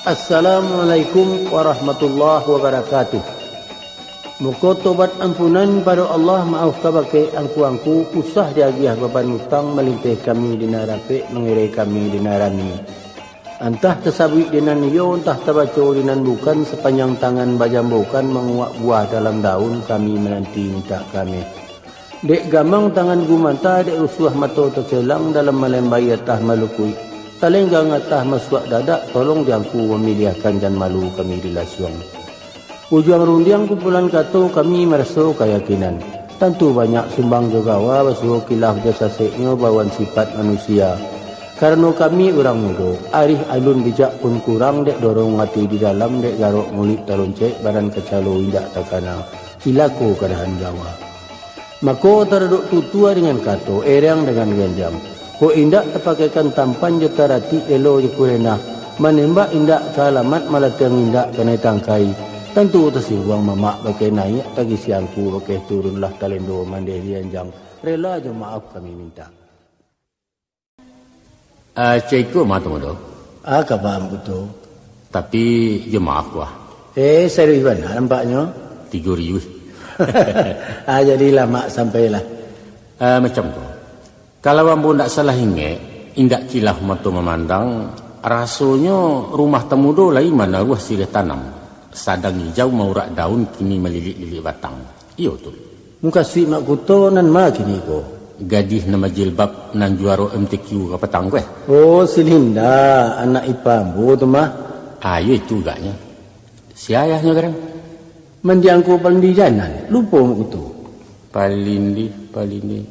Assalamualaikum warahmatullahi wabarakatuh. Muka tobat ampunan pada Allah maaf kabake angku-angku usah diagiah beban hutang melintih kami dina rapik mengirai kami dina rami. Entah tersabik dinan yo entah terbaca dinan bukan sepanjang tangan bajambukan menguak buah dalam daun kami menanti minta kami. Dek gamang tangan gumanta dek usuah mata tercelang dalam melembai atah malukui. Talenggang atah masuak dadak tolong diangku memilihkan jan malu kami di lasuang. Ujung rundiang kumpulan kato kami merasa keyakinan. Tentu banyak sumbang jogawa basuh kilah jasa seknya bawan sifat manusia. Karena kami orang muda, arih alun bijak pun kurang dek dorong hati di dalam dek garuk mulik taruncek badan kecalo indak takana. Cilaku kadahan Jawa. Mako teraduk tutua dengan kato, erang dengan genjam. Ko indak terpakaikan tampan jetarati elo jekurena. Menembak indak kalamat malah indak kena tangkai. Tentu tersinggung mamak pakai naik tagi siangku pakai turunlah talendo mandiri anjang. Rela je maaf kami minta. Cikgu mah tu modo. Kabam betul. Tapi je maaf wah. Serius benar nampaknya. 3,000. Jadi lama sampailah. Macam tu. Kalau ambo ndak salah ingat, indak kilah mata memandang, rasanya rumah temudo lain mana ruah silih tanam. Sadang hijau maurak daun kini melilit-lilit batang. Iyo tu. Muka si mak kuto nan ma kini ko. Gadih nama jilbab nan juara MTQ ke petang gue. Oh si Linda, anak ipambu tu mah. Iyo itu agaknya. Si ayahnya kadang. Mendiangku palindi janan, lupa mak kuto. Palindi.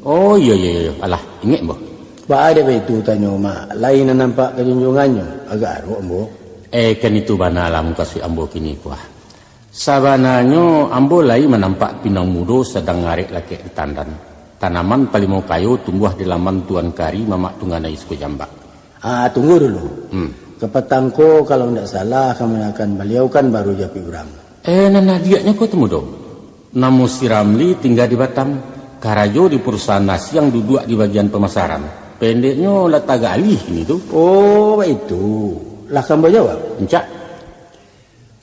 Oh iya. Alah, ingat mbak. Ba ada itu tanya mak. Lain nampak kejunjungannya. Agak aruk mbak. Kan itu bana alam kasih ambo kini kuah. Sabananya ambo lai menampak pinang mudo sedang ngarik laki di tandan. Tanaman palimau kayu tumbuh di laman Tuan Kari mamak tunganai suku Jambak. Tunggu dulu. Kepetangko kalau tidak salah kamu akan beliau kan baru japi urang. Nana diaknya kau temu do. Namu si Ramli tinggal di Batam. Karajo di perusahaan nasi yang duduk di bagian pemasaran. Pendeknya lataga alih ini tu. Oh itu. Lah kamu jawab? Encak.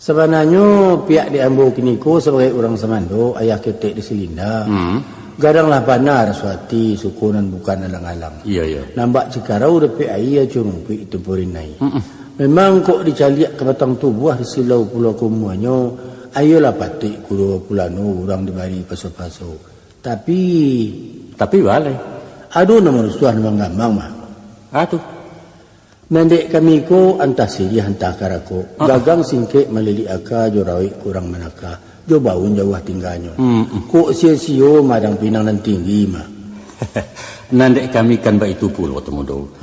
Sebenarnya pihak di Ambo Kiniko sebagai orang Semando, ayah ketek di Selinda. Gadanglah panar suati sukunan bukan alang-alang. Iya. Nampak cikarau depi air curumpi itu purinai. Memang kok dicaliak ke batang tubuh di silau pulau kumuanyo, ayolah patik kulo pulano orang dibari paso-paso. Tapi balai. Aduh nama rusuhan memang gampang mah. Aduh. Nandek kami ko antah sirih antah karako. Gagang singkek melili aka jorawik kurang manaka. Jo baun jauh tinggalnya. Ko sio-sio madang pinang dan tinggi mah. Nandek kami kan ba itu pulau temudo.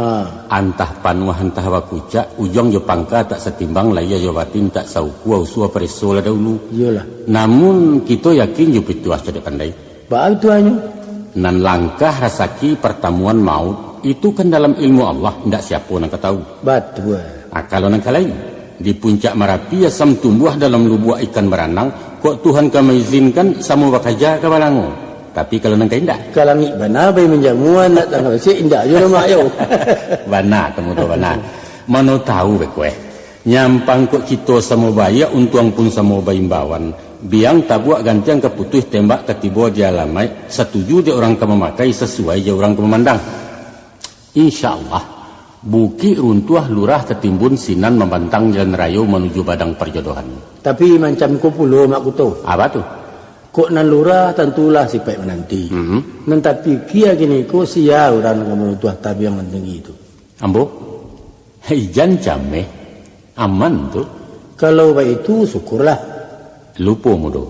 Antah panuah antah wakucak ujung jo pangka tak setimbang laya jo batin tak sauku usua preso lah dahulu. Iyalah. Namun kita yakin jo pituah cedek pandai. Ba itu hanya. Nan langkah rasaki pertemuan maut itu kan dalam ilmu Allah, tidak siapa nak tahu. Betul. Kalau nak lain di puncak Merapi asam tumbuh dalam lubuk ikan beranang, kok Tuhan kami izinkan samu bakaja ke balango. Tapi kalau nak indah. Kalau ngi bana bay menjamuan nak tanggal si indah yo nama yo. Bana temu tu bana. Mano tahu be kowe. Nyampang kok kita samu baya untuang pun samu baimbawan. Biang tabuak gancang keputus tembak ketiba dia lamai, setuju dia orang ke memakai sesuai dia orang ke memandang. InsyaAllah buki runtuah lurah tertimbun sinan membantang jalan raya menuju badang perjodohan. Tapi macam ko pulo mak kuto. Apa tu? Kok nan lurah tentulah sipai menanti. Nan tapi kia gini ko sia orang kamu tuah tabi yang tinggi itu. Ambo? Jan jame aman tu. Kalau baik itu syukurlah. Lupa mudo.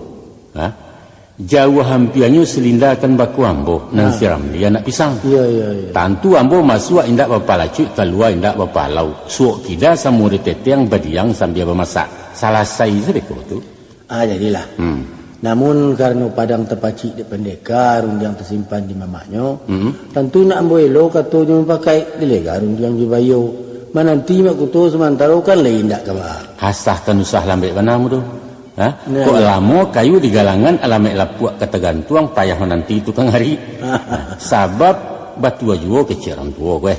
Jauh hampirnya Selinda akan baku ambo nan siram dia nak pisang. Iya. Tantu ambo masuk indak bapa lacik keluar indak bapa lau. Suok kita sama teteng badiang sambil bermasak. Salah saya sebeko tu. Jadilah. Namun karena padang terpacik di pendekar yang tersimpan di mamaknya, tentu nak ambo elo katanya pakai dilegar yang jibayo. Menanti mak kutu sementara kan lain tak kabar. Hasah kan usah lambek mana mudo. Kok lama kayu di galangan alamek lapuak ketegantuang payah menanti itu kang hari. Sabab batu ajuo keciran tua gue.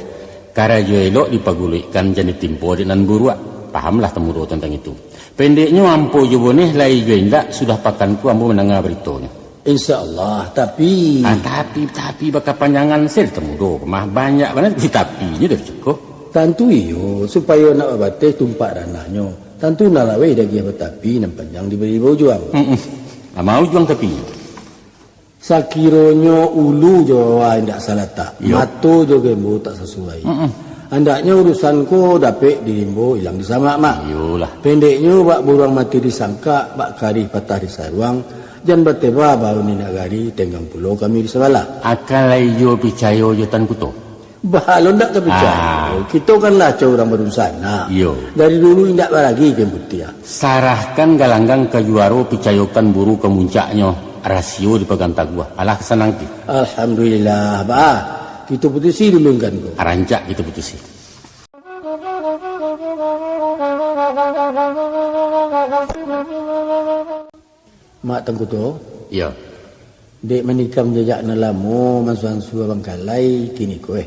Karajo elok dipaguluikan jadi timpo dengan buruak. pahamlah temuro tentang itu. Pendeknya ampo jo boneh lai jo indak sudah pakanku ambo mendengar beritanya. InsyaAllah, tapi Tapi bakal panjangan sel temuro mah banyak banget di tapinya dari cukup. tentu iyo supaya nak babateh tumpak ranahnya. Tentu nalawe dagi tapi nan panjang diberi bojuang. Mau juang tapi. Sakironyo ulu Jawa indak salah tak. Mato jo gembo tak sesuai. Andaknya urusanku dapet dirimbo hilang disama mak. Yolah. Pendeknya bak burung mati disangka, bak kari patah di sarwang, dan bateba bau ni nagari tenggang pulau kami di sebelah. Akalai yo picayo yo tan kuto. Bahalo ndak kepercaya. Kita kan lah orang berurusan. Nah, dari dulu indak lagi kembutia. Sarahkan galanggang ke juaro picayokan buru ke muncaknya. Rasio dipegang tagua. Alah kesenang ti. Alhamdulillah, bah. Kita putusi dulu kan kau. Arancak kita putusi. Mak tengku tu. Ya. Dek menikam jejak nalamu masuan suah bangkalai kini kowe.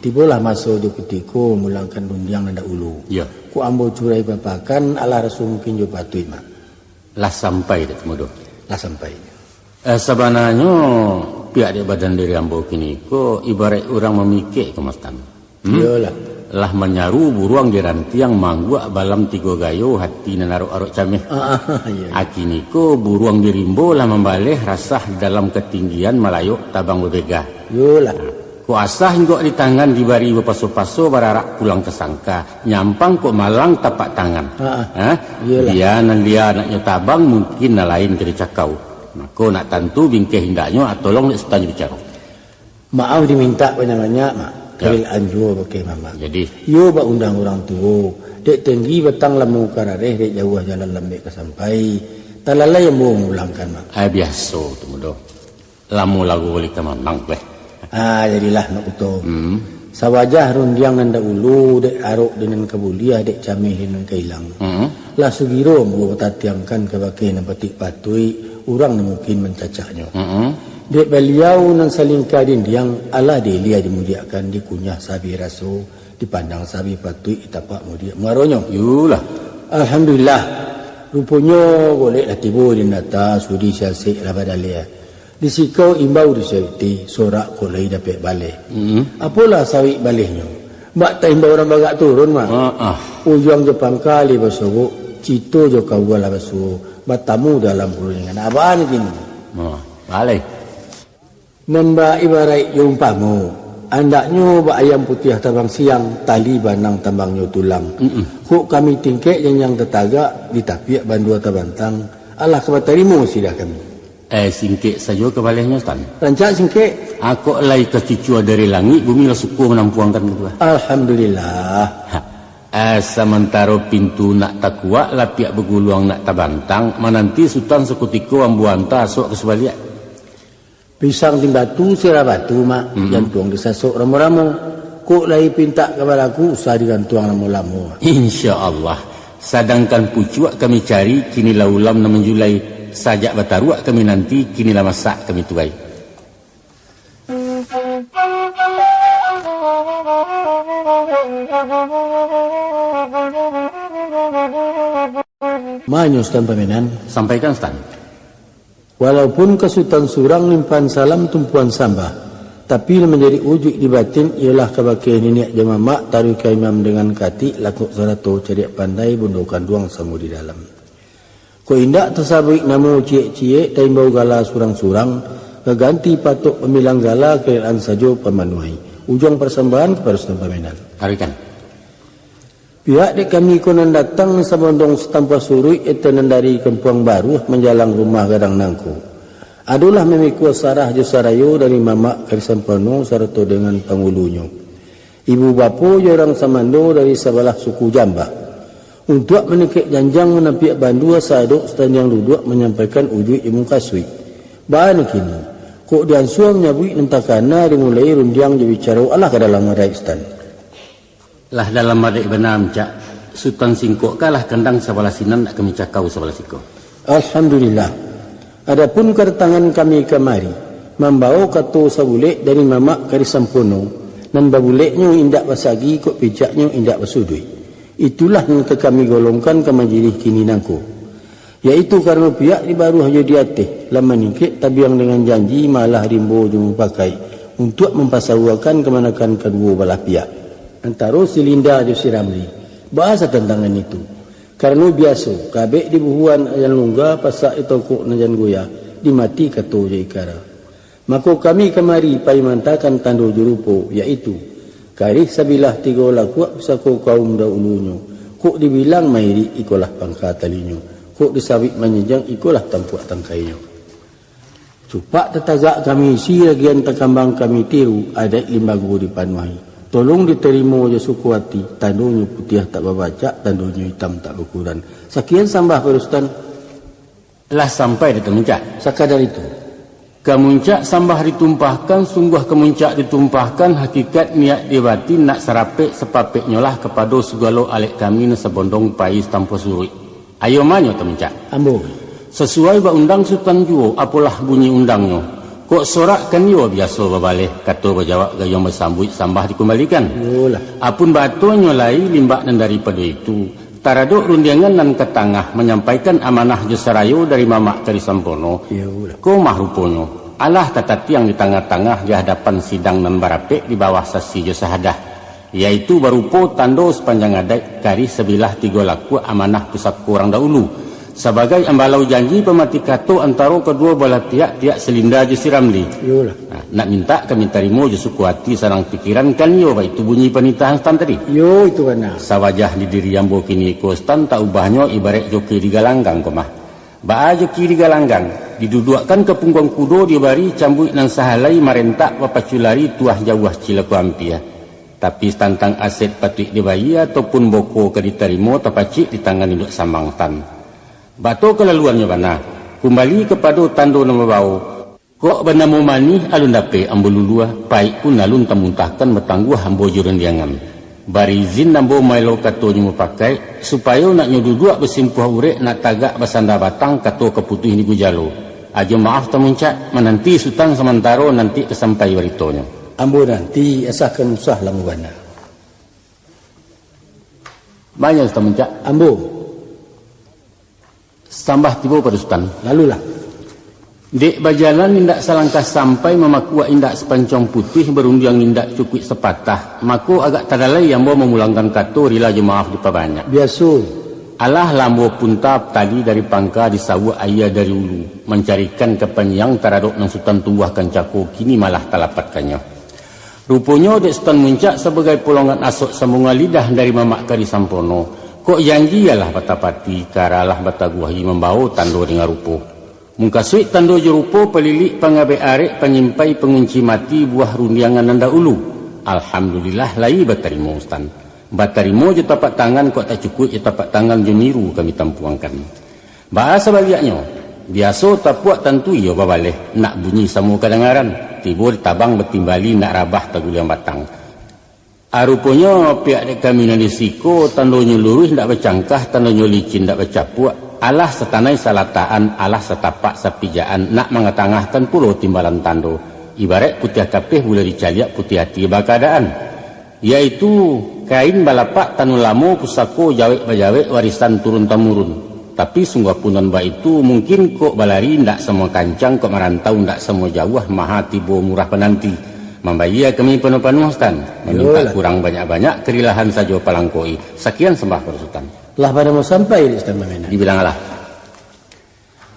Tibalah masa jo ketiko mulangkan dundiang nanda ulu. Ya. Ku ambo curai papakan ala rasul mungkin jo patui mak. Lah sampai dah temudo. Lah sampai. Sebenarnya pihak di badan diri ambo kini ko ibarat orang memikir ke mastan. Iyalah. Lah menyaru buruang di rantiang manggua balam tiga gayo hati nanarok-arok camih. Iya. Akini ko buruang di rimbo lah membaleh rasah dalam ketinggian malayok tabang bebega. Iyalah. Ko asah hingga di tangan dibari bepaso-paso bararak pulang ke sangka. Nyampang ko malang tapak tangan. Iyalah. Dia nan dia anaknya tabang mungkin na lain kiri cakau. Maka nak tentu bingkeh hindaknya tolong nak setanya bicara. Maaf diminta banyak-banyak mak. Keril anjur pakai mama. Jadi yo ba undang orang tua. Dek tinggi betang lamu karareh dek jauh jalan lembek ke sampai. Talala yang mau mulangkan mak. Biasa tu mudo. Lamu lagu boleh ke mamang weh. Jadilah mak kuto. Sawajah rundiang nanda ulu dek arok dengan kebulia dek camih dengan keilang. Lah sugiro mau tatiangkan ke bakai nempatik patui orang mungkin mencacaknya. Dek beliau nan saling kadin yang ala delia dimuliakan dikunyah sabi raso dipandang sabi patui itapak mulia maronyo. Yulah. Alhamdulillah. Rupanya boleh lah tiba di nata sudi siasik lah badalia. Di sikau imbau di syariti sorak kolai dapat balik. Apalah sawik baliknya. Mbak tak imbau orang bagak turun mak. Ujung Jepang kali basuh. Cito jo kau lah basuh. Batamu dalam perundingan. Apaan gini? Balik. Namba ibarat yumpamu. Andaknya ba ayam putih tabang siang, tali banang tambangnya tulang. Kuk kami tingkek yang tetagak ditapiak bandua tabantang. Allah kebatarimu sidah kami. Singkek saja kebalihnya Ustaz. Rancak singkek. Aku lai kecicua dari langit, bumi lah suku menampuangkan kedua. Alhamdulillah. Sementara pintu nak takwa lah pihak beguluang nak tabantang, menanti sultan sekutiko ambuanta sok kesebaliak. Pisang timbatu sirah batu mak. Jantung disasuk ramu-ramu. Kok lai pinta kepadaku usah digantuang ramu-ramu. InsyaAllah. Sedangkan pucuak kami cari kini laulam na menjulai. Sajak bataruak kami nanti kini lah masak kami tuai. Manyo Ustaz Pamenan. Sampaikan Ustaz. Walaupun kesutan surang limpan salam tumpuan sambah, tapi menjadi wujud di batin ialah kebakian nenek jama mak tarika imam dengan kati lakuk sarato cariak pandai bundukan duang samu di dalam. Ko indak tersabik namu cie-cie taimbau gala surang-surang keganti patok pemilang gala keadaan sajo pemanuai. Ujung persembahan kepada Ustaz Pamenan. Harikan. Pihak dek kami konan datang sabondong setampa surui etanan dari Kempuang Baru menjalang rumah gadang nangku. Adulah memikul sarah jusarayo dari mamak karisampano sarto dengan pangulunya. Ibu bapu jorang samando dari sebelah suku Jambah. Untuk menikik janjang menampiak bandua saduk setanjang duduk menyampaikan ujui imu kasui. Bahan kini. Kok diansuang nyabui nentakana dimulai rundiang jawicaro Allah ke dalam marai istan. Lah dalam adik benar cak Sultan Singkok kalah kendang sebelah sinan nak kami cakau sebelah siko. Alhamdulillah. Adapun kedatangan kami kemari membawa katu sabulek dari mamak kari sampono dan babuleknya indak basagi kok pijaknya indak basudui. Itulah yang kami golongkan ke majlis kini nangku. Iaitu karena pihak di baru haja diatih lama nikik tabiang dengan janji malah rimbo jemu pakai untuk mempasawakan kemanakan kedua belah pihak. Antara si Linda dan si Ramli bahasa tentangan itu. Karena biasa kabek di buhuan ayan lungga pasak itu kok najan goya dimati kato je ikara. Maka kami kemari pai mantakan tando jurupo iaitu karih sabilah tiga laku sako kaum dahulunya. Kok dibilang mairi ikolah pangkat talinyo. Kok disawik menyenjang ikolah tampuak tangkainya. Cupak tetagak kami isi lagian terkambang kami tiru ada 5 guru dipanuhi. Tolong diterima je suku hati. Tandunya putih tak berbaca, tandunya hitam tak berukuran. Sekian sambah Perustan. Lah sampai di temuncak. Sekadar itu. Kemuncak sambah ditumpahkan, sungguh kemuncak ditumpahkan, hakikat niat dibati nak serapik sepapik nyolah kepada segala alik kami nesebondong pais tanpa surut. Ayo manyo temuncak. Ambo. Sesuai ba undang Sultan Juo, apalah bunyi undangnya. Kok sorak kan yo biasa babaleh, kata berjawab gayung bersambut sambah dikembalikan. Yolah. Apun batunya lai limbak dan daripada itu. Taraduk rundiangan dan ketangah menyampaikan amanah Jesarayo dari Mamak Kari Sampono. Yolah. Kau mah rupanya. Allah tatati yang di tengah-tengah di hadapan sidang dan barapek di bawah sasi Jesahadah. Yaitu berupa tanda sepanjang adat kari sebilah 3 laku amanah pusat kurang dahulu sebagai ambalau janji pemati kato antara kedua belah pihak Selinda je si Ramli. Nak minta kami terima je suku hati sarang pikiran kan yo itu bunyi penitahan stan tadi. Yo itu kan. Sawajah di diri Ambo kini ko stan tak ubahnya ibarat joki di galanggang komah. Ba joki di galanggang didudukkan ke punggung kudo dibari cambuk nan sahalai marentak papaculari tuah jauh cilaku ampia. Tapi tantang aset patut dibayi ataupun boko ke diterima tapacik di tangan induk sambang tan. Batu kelaluannya bana. Kembali kepada tando nama bau. Kok benamu mani alun dape ambo lulua. Paik pun alun tamuntahkan betangguh ambo juren diangan. Bari izin ambo mailo kato nyu pakai. Supaya nak nyududuk bersimpuh urek nak tagak basanda batang kato keputuh ni gujalo. Aja maaf temuncak menanti sultan sementara nanti kesampai baritonya. Ambo nanti asahkan usah lamu bana. Banyak temuncak. Ambo. Sambah tiba pada sultan. Lalulah. Dek berjalan indak selangkah sampai memakua indak sepancong putih berundiang indak cukup sepatah. Maka agak tadalai yang bawa memulangkan kato rila jemaah di banyak. Biasa. Allah lambo puntap tadi dari pangka disawu ayah dari ulu. Mencarikan kepenyang taraduk nang sultan tumbuhkan cako kini malah talapatkannya. Rupanya dek sultan muncak sebagai pulongan asok sambungan lidah dari Mamak Kari Sampono. Kok janji ialah batapati karalah bataguahi membawa tando dengan rupo. Mungkasuit tando jerupo pelilik pangabe arek penyimpai pengunci mati buah rundiangan nanda ulu. Alhamdulillah lai batarimo ustan. Batarimo je tapak tangan kok tak cukup je tapak tangan je niru kami tampuangkan. Bahasa baliknya. Biasa tapuak tentu ia babaleh nak bunyi semua kedengaran. Tiba tabang bertimbali nak rabah taguliang batang. Rupanya pihak dek kami nanti siko tandanya lurus tak bercangkah, tandanya licin tak bercapuak. Allah setanai salataan, Allah setapak sepijaan nak mengetangahkan pulau timbalan tando. Ibarat putih kapih boleh dicaliak putih hati bakadaan. Yaitu kain balapak tanu lamo pusako jawek bajawek warisan turun-temurun. Tapi sungguh punan ba itu mungkin kok balari ndak semua kancang kok merantau ndak semua jauh maha tibo murah penanti. Membayar kami penuh-penuh stan. Meminta kurang banyak-banyak kerilahan saja palangkoi. Sekian sembah para sultan. Lah pada mau sampai di sultan Mamena. Dibilanglah.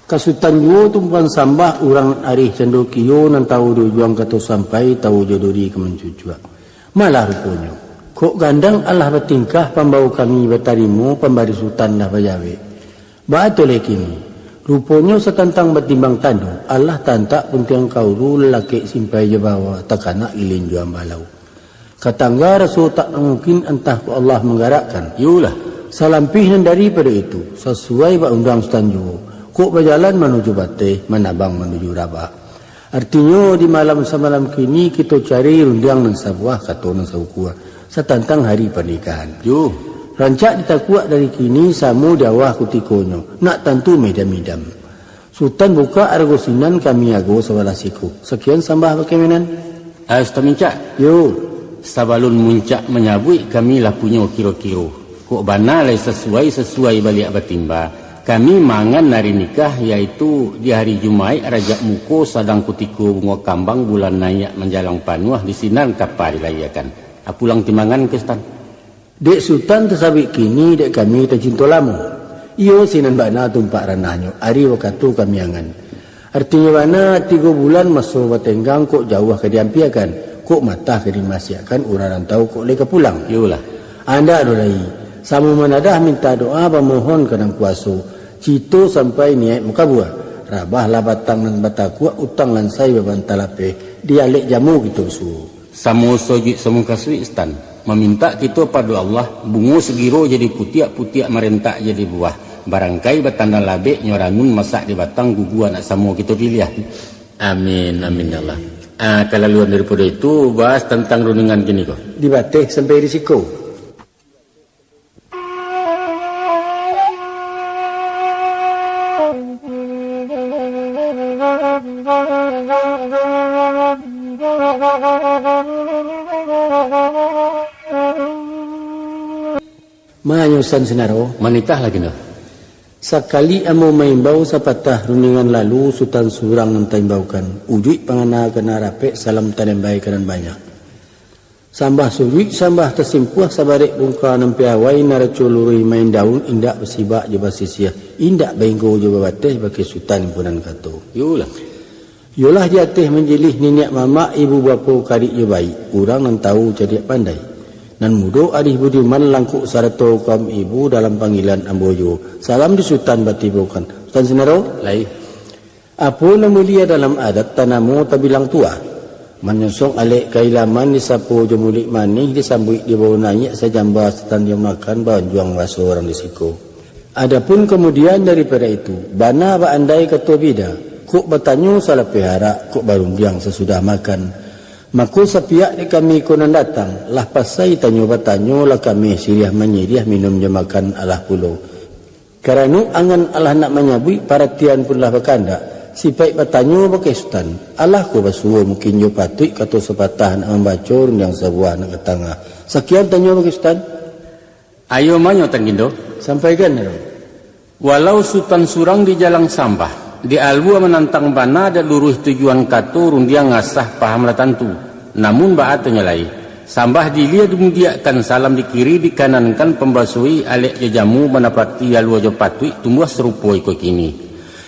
Kasutan yo tumpuan sambah orang arih cendokiyo nan tahu juang kato sampai tahu jodori kemencujua. Malah rupanya. Kok gandang Allah bertingkah pembau kami bertarimu pembari sultan dah bajawe. Betul kini. Rupanya setantang bertimbang tandung. Allah tantak puntiang kauru lelaki simpai je bawa. Takana ilin juang balau. Katangga rasul tak mungkin entah ku Allah menggerakkan. Yulah. Salampihan daripada itu. Sesuai bak undang Sultan Juho. Kok berjalan menuju Bateh. Menabang menuju Rabah. Artinya di malam semalam kini kita cari rundiang dan sabuah kata dan sabuah. Setantang hari pernikahan. Yuh. Rancak ditakuak dari kini samu dawah kutikonyo. Nak tentu medam-medam. Sultan buka argosinan kami ago sebelah siku. Sekian sambah bagaimana? Ustaz Mincak. Yo. Sabalun muncak menyabui kami lah punya kiro-kiro. Kok bana lai sesuai balik batimba. Kami mangan hari nikah yaitu di hari Jumaat Rajab Muko sadang kutiku bunga kambang bulan nayak menjalang panuah di sinar kapal dilayakan. Pulang timangan ke Stan. Dek Sultan tersabik kini dek kami tercinta lama. Iyo sinan bana tumpak ranahnya. Hari waktu kami angan. Artinya bana 3 bulan masuk batenggang kok jauh ke diampiakan. Kok mata ke dimasiakan orang tahu kok leka pulang. Yolah. Anda adolai. Sama menadah minta doa memohon kadang kuasa. Cito sampai niat muka buah. Rabah lah batang dan batakua utang lan saya beban talape. Dialek jamu gitu su. Samo sojik semua kasui Stan. Meminta kita pada Allah bungo segiro jadi putiak-putiak merentak jadi buah. Barangkai batanda labek nyorangun masak di batang gugu anak samo kita pilih. Amin amin ya Allah. Kalau luar daripada itu bahas tentang runungan gini kok. Dibatih sampai risiko. Manyusan senaro Manitah lagi no. Sekali amo maimbau sapatah runingan lalu Sultan surang nam taimbaukan. Ujuy pangana kena rape salam tanembai kanan banyak. Sambah sujuy sambah tersimpuah sabarek bungka nam piawai naraculurui main daun indak bersibak je basisia. Indak benggo je babateh bagi Sultan impunan kato. Yolah jatih menjilih niniak mamak ibu bapa kadik je baik. Urang nan tahu jadi pandai. Nan mudo adih budiman langkuk sarato kaum ibu dalam panggilan ambojo. Salam di Sultan batibokan. Sultan senaro? Lai. Apa mulia dalam adat tanamu tabilang tua. Menyosong alek kailaman disapu jemulik manih disambui di bawah naik sejamba setan yang makan bahan juang waso orang disiko. Adapun kemudian daripada itu, bana ba andai ketua bida. Kuk bertanyo salah pihara, kuk barumbiang sesudah makan. Maka sepiak di kami konan datang. Lah pasai tanyo batanyo lah kami siriah menyiriah minum je makan alah pulau. Kerana angan alah nak menyabui paratian pun lah berkanda. Sipai batanyo pakai Sultan. Alah ko basuo mungkin jo patui kata sepatah nak membaca yang sebuah nak ketangah. Sekian tanyo pakai Sultan. Ayo manyo tangindo. Sampaikan ya. Walau Sultan surang di jalang sambah. Di alua menantang bana dan luruh tujuan katu rundia ngasah paham lah tentu. Namun baatnya lai. Sambah dilia dumdiakan salam di kiri di kanan kan pembasui alek jamu menapati alua jopatui tumbuh serupa ikut kini.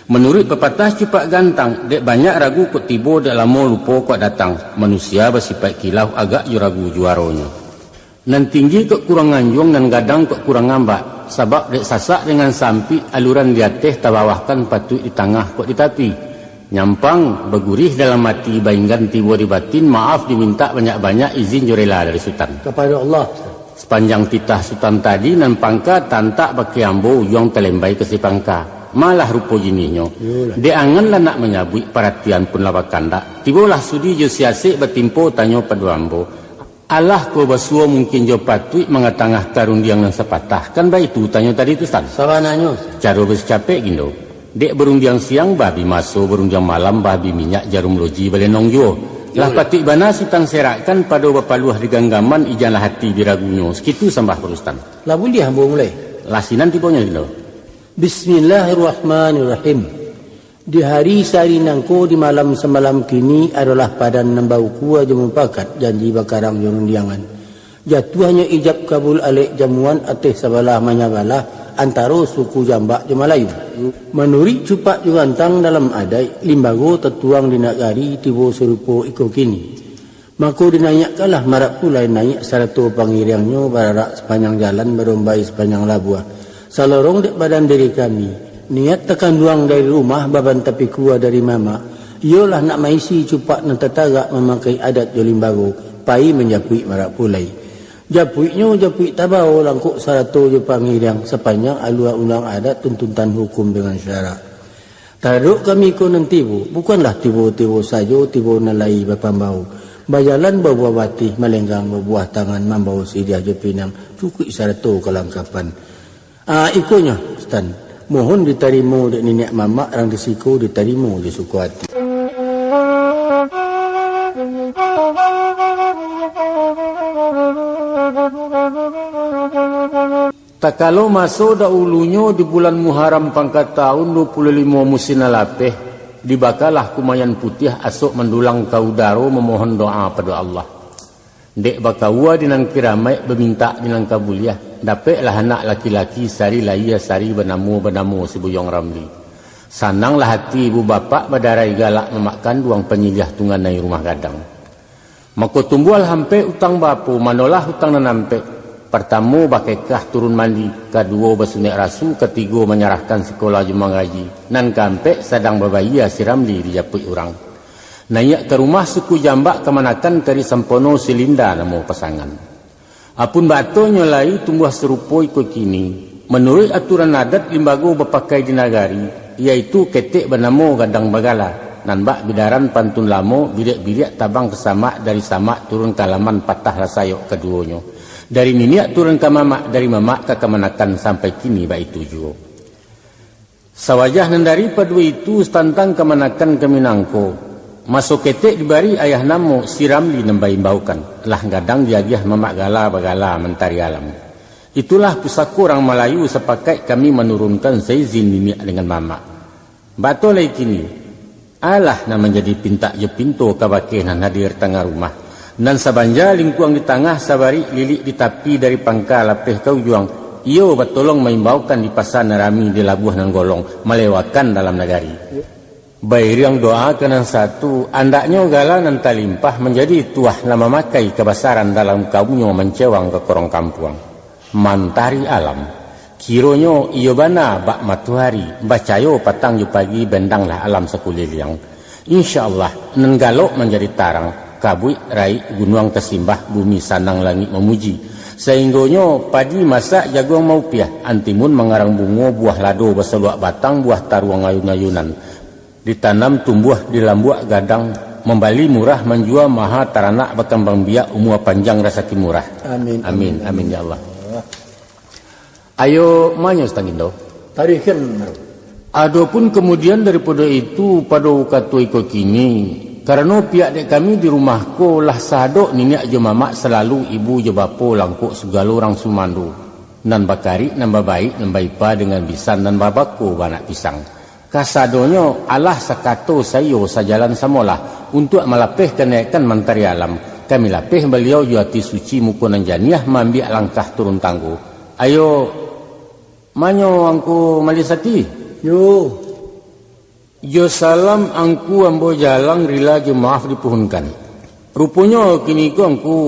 Menurut pepatah cepat gantang, dek banyak ragu kok tibo dek lama lupa kok datang. Manusia bersifat kilau agak ragu juaronya. Nan tinggi kok kurang anjung dan gadang kok kurang ngambak. Sebab dek sasak dengan sampi aluran di atas tabawahkan patut di tengah kok di tepi. Nyampang bergurih dalam hati bayangkan tiba di batin maaf diminta banyak-banyak izin jorela dari Sultan. Kepada Allah. Sepanjang titah Sultan tadi nan pangka tantak baki ambo yang telembai ke si pangka. Malah rupa jininyo. Dek angan lah nak menyabui perhatian pun lawak kandak. Tibalah sudi jo siasik bertimpo tanyo padu ambo. Allah ko basuo mungkin jo patui mengatangah karun diang yang sepatah. Kan baik itu tanya tadi tu Stan. Sawananyo. Cara bes capek gindo. Dek berundiang siang babi maso berundiang malam babi minyak jarum loji balenong jo. Lah patui bana Sultan serakkan pada bapaluah di ganggaman ijanlah hati diragunyo. Sekitu sambah perustan. Lah boleh hamba mulai. Lasinan tibonya gindo. Bismillahirrahmanirrahim. Di hari sehari nangko di malam semalam kini adalah padan nambau kuah jemumpakat janji bakarang jorundiangan. Jatuhnya ijab kabul alek jamuan ateh sabalah manyabalah antara suku Jambak je Melayu. Menuri cupak jugantang dalam adai limbago tertuang di nagari tibo serupo iko kini. Maka dinayakkanlah marak pulai naik saratu pangiriangnya bararak sepanjang jalan berombai sepanjang labuah. Salorong dek badan diri kami. Niat tekan duang dari rumah baban tapi kuah dari mama. Iyalah nak maisi cupak nan tetagak memakai adat jolimbago. Pai menjapui marak pulai. Japuiknya japui tabau langkuk sarato je pangiriang sepanjang alua ulang adat tuntutan hukum dengan syarak. Taruk kami ko nan tibo. Bukanlah tibo-tibo sajo tibo nalai bapambau. Bajalan berbuah batih melenggang berbuah tangan membau sidiah je pinang. Cukuk sarato kelangkapan. Ikonya Stan. Mohon diterima dek nenek mamak orang disiko diterima je suku hati. Sakalo masuk dahulunya di bulan Muharram pangkat tahun 25 musim lapeh, dibakalah kumayan putih asuk mendulang kaudaro memohon doa pada Allah. Dek bakawa dinang kiramai berminta dinang kabuliah, dapatlah anak laki-laki sari laya sari benamu sibuyong Ramli. Sananglah hati ibu bapa badarai galak memakan duang penyiliah tunganai rumah gadang. Maka tumbuhlah hampe utang bapu, manolah utang nanampe. Pertama bakekah turun mandi, kedua bersunik rasu, ketiga menyerahkan sekolah jemaah ngaji. Nan kampe sedang berbaya si Ramli dijapui orang. Naik ke rumah suku jambak kemanakan kari sempono silinda nama pasangan. Apun batu nyolai tumbuh serupa ikut kini. Menurut aturan adat limbago berpakai di nagari, iaitu ketek bernama gadang bagala. Nan bak bidaran pantun lamo, birik-birik tabang kesamak dari samak turun kalaman patah rasayok keduanya. Dari miniak turun ke mamak, dari mamak ke kemanakan sampai kini baik tujuh. Sawajah nan dari padua itu tantang kemanakan ke Minangko. Masuk ketek dibari ayah namo si Ramli nembai baukan. Lah gadang diagiah mamak gala bagala mentari alam. Itulah pusaku orang Melayu sepakai kami menurunkan seizin miniak dengan mamak. Batu lagi kini. Alah na menjadi pintak je pintu kabake nan hadir tengah rumah. Dan sabanja lingkuang di tengah sabari lilik di tepi dari pangkal lapeh kau juang. Iyo bertolong mengimbaukan di pasar narami di labuh nan golong melewatkan dalam negari. Bairiang doa kenan satu andaknya gala nan talimpah menjadi tuah nama makai kebasaran dalam kaumnya mencewang ke korong kampuang. Mantari alam. Kironyo iyo bana bak matuhari bacayo patang ju pagi bendanglah alam sekuliliang. InsyaAllah nan galok menjadi tarang. Kabui rai gunung tersimbah bumi sanang langit memuji. Sehinggonya padi masak jagung mau piah. Antimun mengarang bunga buah lado berseluak batang buah taruang ayun-ayunan. Ditanam tumbuh di lambuak gadang. Membali murah menjual maha taranak berkembang biak umur panjang rasaki murah. Amin. Amin. Amin ya Allah. Ayo manyo setangindo. Tarikan. Adapun kemudian daripada itu pada waktu ikut kini. Karena pihak dek kami di rumahku lah sadok niniak je mamak selalu ibu je bapo langkuk segala orang sumandu. Nan bakari, nan babaik, nan baipa dengan bisan dan babako banak pisang. Kasadonya Allah sakato sayo sajalan samolah untuk melapeh kenaikan mentari alam. Kami lapeh beliau juati suci mukunan janiah mambiak langkah turun tangguh. Ayo, manyo angku malisati? Yo. Jo salam angku ambo jalang rila je maaf dipuhunkan. Rupanya kini ku angku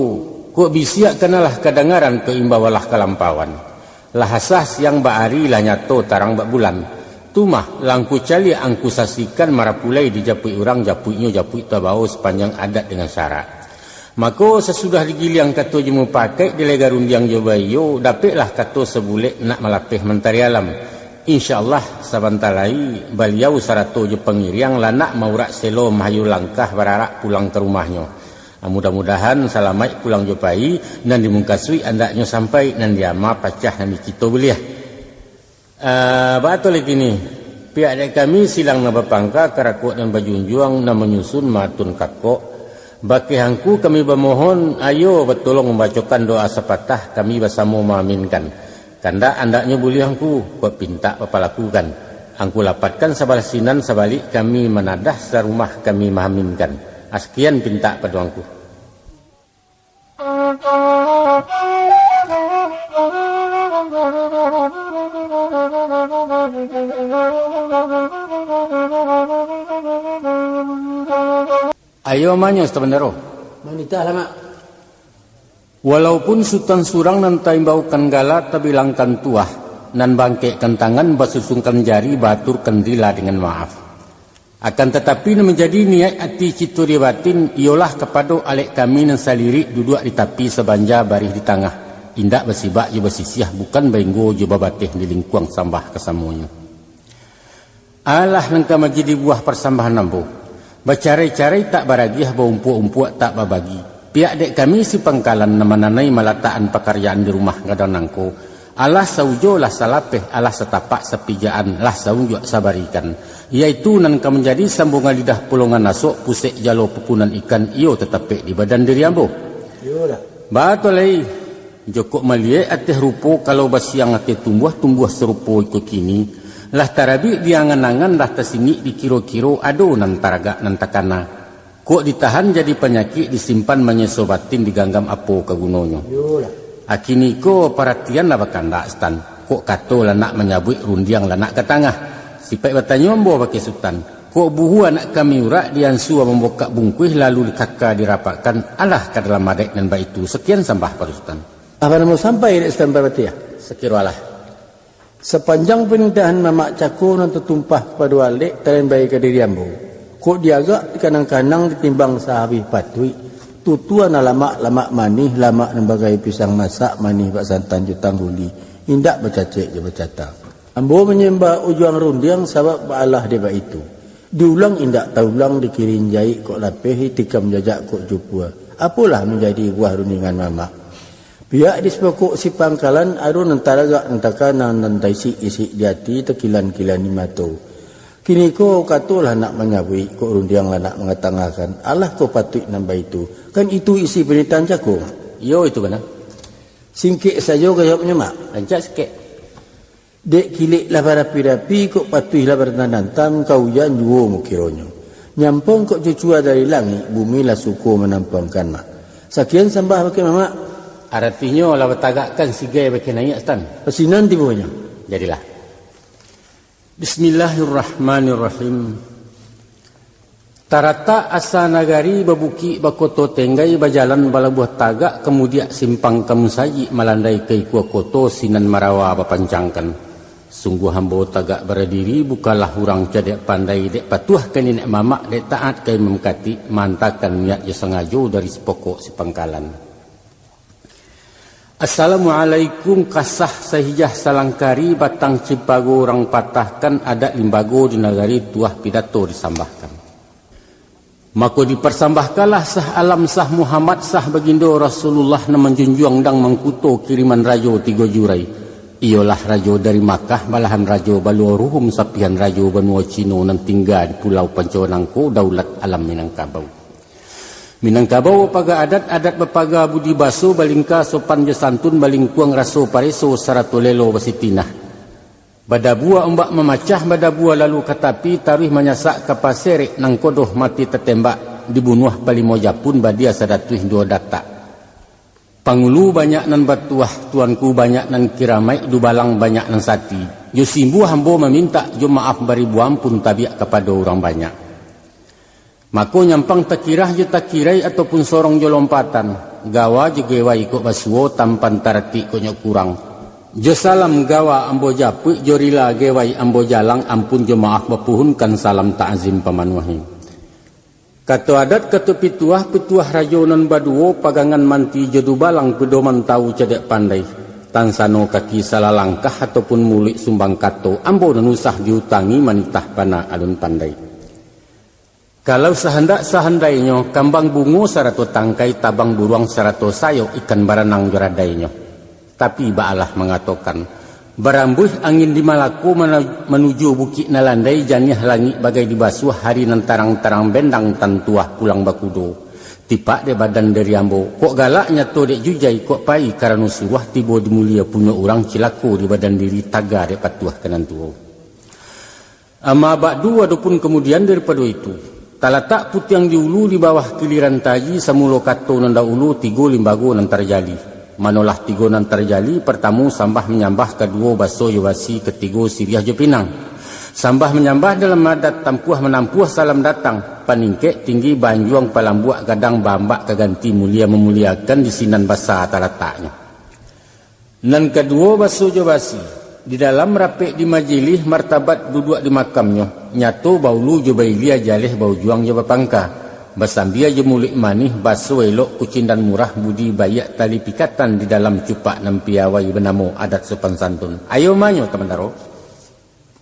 kok bisiak kenalah kedengaran keimbawalah kelampawan. Lahasah siang baari lah nyato tarang bak bulan. Tumah langku cali angku saksikan marapulai dijapui orang japuinya japui tabau sepanjang adat dengan syarat. Maka sesudah digiliang kato jemu pakai dilegarundiang jobayo dapatlah kato sebulek nak melapeh mentari alam. InsyaAllah sabantalai beliau sarato je pengiriang lanak maurak selo mahayu langkah bararak pulang ke rumahnya. Mudah-mudahan salamai pulang jopai dan dimungkasui andaknya sampai nan diama pacah nan dikito beliah. Batul lagi ni pihak dek kami silang na bapangka karakuk dan bajunjuang na menyusun matun kakok. Baki hangku kami bermohon ayo bertolong membacakan doa sepatah kami bersama mengaminkan. Kanda andaknya boleh angku kau pinta apa lakukan. Angku lapatkan sabalasinan sabalik kami menadah serumah kami mahaminkan. Askian pinta pada angku. Ayo manyo sebenarnya. Manita lama. Walaupun sultan surang nan taimbaukan gala tabilangkan tuah nan bangkekkan tangan basusungkan jari batur kendila dengan maaf. Akan tetapi nan menjadi niat hati citu di batin ialah kepada alek kami nan saliri duduk di tepi sebanja barih di tengah. Indak bersibak je bersisiah bukan benggo je babatih di lingkuang sambah kesamuanya. Allah nan kamaji di buah persambahan nambo. Bacarai-carai tak baragiah baumpu-umpu tak babagi. Pihak dek kami si pangkalan namananai malataan pekerjaan di rumah ngadanangko. Allah saujo lah salapeh, Allah setapak sepijaan, lah saujo sabarikan. Iaitu nan ka menjadi sambungan lidah pulungan nasuk pusek jalo pupunan ikan iyo tetapek di badan diri ambo. Yo lah. Batolai Jokok malie ateh rupo kalau basiang ateh tumbuh serupo iko kini. Lah tarabi diangan-angan lah tasini dikiro-kiro ado nan taraga nan takana. Kok ditahan jadi penyakit disimpan menyesobatin diganggam apo kagunonyo. Akini ko perhatian lah bakanda stan. Kok kato lanak menyabut rundiang lanak ke tengah. Sipai bertanya membawa pakai sultan. Kok buhu anak kami urak diansua membokak bungkuih lalu kakak dirapatkan. Alah ke dalam madek dan baik itu. Sekian sambah pada sultan. Apa nama sampai di Sultan Parbatia? Sekiro alah. Sepanjang penindahan mamak cako nan tertumpah pada walik kalian bayi ke diri ambo. Kok diagak kanang-kanang ditimbang sahabi patui. Tutuan lamak manih, lamak nembagai pisang masak manih bak santan jutang guli. Indak bercacik je bercata. Ambo menyembah ujuang rundiang sabab baalah dia itu. Diulang indak taulang dikirin jahit kok lapeh tikam jajak kok jupua. Apalah menjadi buah rundingan mamak. Biak di sepokok si pangkalan aru nantaraga nantakana nantaisi isi jati tekilan-kilan ni mato. Kini ko katulah nak menyabui kok rundiang lah nak mengatangahkan. Allah ko patut nambah itu. Kan itu isi pernyataan cako. Yo itu kan. Singkik saja gayapnya mak. Lancak sikit. Dek kilik lah berapi-rapi kok patuh lah bernantam kau jan juo mukironyo. Nyampong kok cucua dari langit bumi lah suku menampangkan mak. Sekian sambah pakai mamak. Artinya lah bertagakkan si gaya pakai naik stan. Pasinan tibunya. Jadilah. Bismillahirrahmanirrahim. Tarata asa nagari babuki bakoto tenggai bajalan balabuah tagak kemudian simpang kamusayi malandai ke ikua koto sinan marawa bapancangkan. Sungguh hambo tagak berdiri bukalah hurang cadek pandai dek patuah ke nenek mamak dek taat ke memkati mantakan niat je sengajo dari sepokok si pangkalan. Assalamualaikum kasah sahijah salangkari batang cipago orang patahkan adat limbago di nagari tuah pidato disambahkan. Maka dipersambahkanlah sah alam sah Muhammad sah baginda Rasulullah na menjunjung dang mengkuto kiriman rajo 3 jurai. Ialah rajo dari Makkah balahan rajo baluaruhum sapihan rajo benua Cino nan tinggal di pulau Panconangko daulat alam Minangkabau. Minangkabau paga adat bepaga budi baso balingka sopan jasantun balingkuang raso pareso sarato lelo basitinah. Badabua ombak memacah badabua lalu katapi tarih menyasak kapaserek nang kodoh mati tertembak dibunuh palimoja pun badia sadatuih 2 data. Pangulu banyak nan batuah tuanku banyak nan kiramai dubalang banyak nan sati. Yusimbu hambo meminta jo maaf baribu ampun tabiak kepada orang banyak. Mako nyampang takirah je takirai ataupun sorong je lompatan. Gawa je gewa ikut basuo tampan tarati konyok kurang. Je salam gawa ambo japuk jorila gewai ambo jalang ampun je maaf bapuhunkan salam ta'zim pamanuahi. Kata adat kata pituah rajonan baduo pagangan manti jedu balang pedoman tahu cedek pandai. Tansano kaki salah langkah ataupun mulik sumbang kato ambo nanusah diutangi manitah pana alun pandai. Kalau sehandainya kambang bungo sarato tangkai tabang buruang sarato sayo ikan baranang joradainya. Tapi baalah mengatakan barambuh angin di Malako menuju bukit nalandai janiah langit bagai dibasuh hari nan tarang-tarang bendang tantuah pulang bakudo. Tipak de badan dari ambo kok galaknya to dek jujai kok pai karena suruh tibo di mulia punya orang cilaku di badan diri taga dek patuah kanan tuo. Ama ba'du adapun kemudian daripada itu talatak putih yang diulu di bawah kiliran taji samulo kato nanda ulu 3 limbago nan terjali. Manolah 3 nan terjali pertama sambah menyambah kedua baso yawasi ketiga siriah jepinang. Sambah menyambah dalam adat tampuah menampuah salam datang. Paningkek tinggi banjuang palambuak gadang bambak keganti mulia memuliakan di sinan basa talataknya. Nan kedua baso yawasi. Di dalam rapek di majlis martabat duduk di makamnya. Nyato baulu jo bailia jaleh bau juang jo bapangka. Basambia jo mulik manih baso elok kucing dan murah budi bayak tali pikatan di dalam cupak nam piawai benamo adat sopan santun. Ayo manyo teman taro.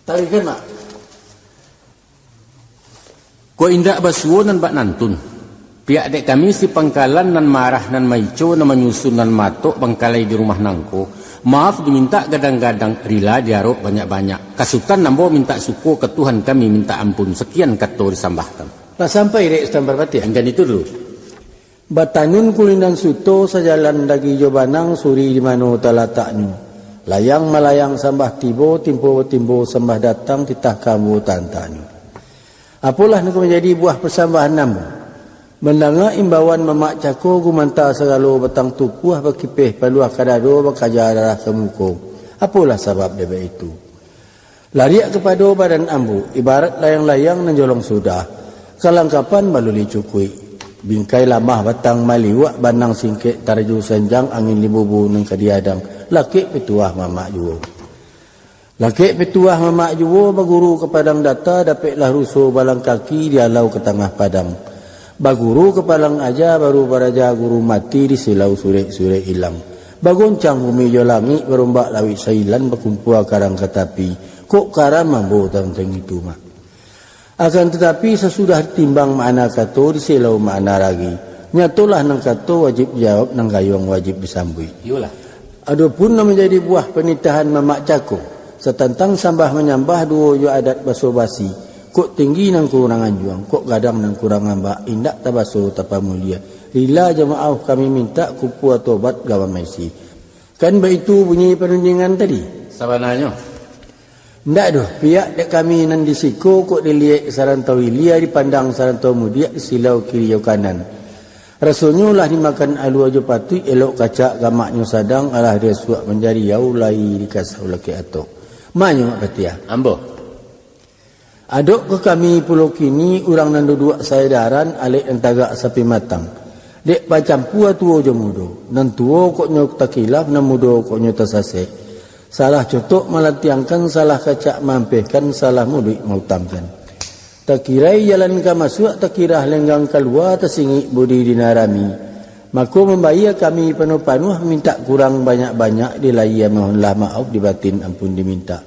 Tali kena. Ko indak basuo nan bak nantun. Pihak dek kami si pangkalan nan marah nan maico nan menyusun nan matok bangkalai di rumah nangko. Maaf diminta gadang-gadang rila diarok banyak-banyak. Kasutan nambo minta suku ke Tuhan kami minta ampun. Sekian kata disambahkan. Nah sampai dek Sultan Parbatia. Enggan itu dulu. Batanun kulinan suto sajalan dagi jobanang suri di mano talataknyo. Layang malayang sambah tibo, timbo sambah datang titah kamu tantanyo. Apalah nak menjadi buah persambahan namu. Mendengar imbauan mamak cako gumanta segalo batang tupuh bakipeh paluah kadado bakajar darah kemuko. Apalah sebab dia itu? Lariak kepada badan ambu, ibarat layang-layang nanjolong sudah. Kelangkapan baluli cukui. Bingkai lamah batang maliwak banang singkit tarju senjang angin libubu nang kadiadang. Laki petuah mamak juwo. Laki petuah mamak juwo baguru ke padang data dapatlah rusuh balang kaki dialau ke tengah padang. Baguru ke palang aja baru baraja guru mati di silau surek-surek hilang. Bagoncang bumi jolangi berombak lawit sailan berkumpul karang katapi. Kok karam mampu tentang itu mak. Akan tetapi sesudah timbang makna kato di silau makna lagi. Nyatulah nang kato wajib jawab nang gayung wajib disambui. Yulah. Adapun menjadi buah penitahan mamak cako. Setentang sambah menyambah dua jo adat baso basi. Kok tinggi nang kurangan juang. Kok gadang nang kurang ambak. Indak tabaso tapa mulia. Lila jemaah kami minta kupu tobat gawa maisi. Kan begitu bunyi penunjingan tadi. Sabananya. Ndak doh, pihak dek kami nan disiko kok dilihat sarantau ilia dipandang sarantau mudiak silau kiri au kanan. Rasanya lah dimakan alu aja patui elok kacak gamaknya sadang alah dia suak menjadi yau lai dikasau laki atok. Maknya mak katia. Ambo. Adok ke kami pulau kini orang nan duduk saya daran alik dan tagak sapi matang. Dek pacampu tuo je mudo. Nan tuo kok nyok takilaf nan mudo kok nyok tasase. Salah cotok malatiangkan, salah kacak mampehkan, salah mudik mautamkan. Tak kirai jalan ke masuk, tak kira lenggang keluar, tersingi budi dinarami. Maka membayar kami penuh-penuh, minta kurang banyak-banyak, dilaya mohonlah maaf, dibatin ampun diminta.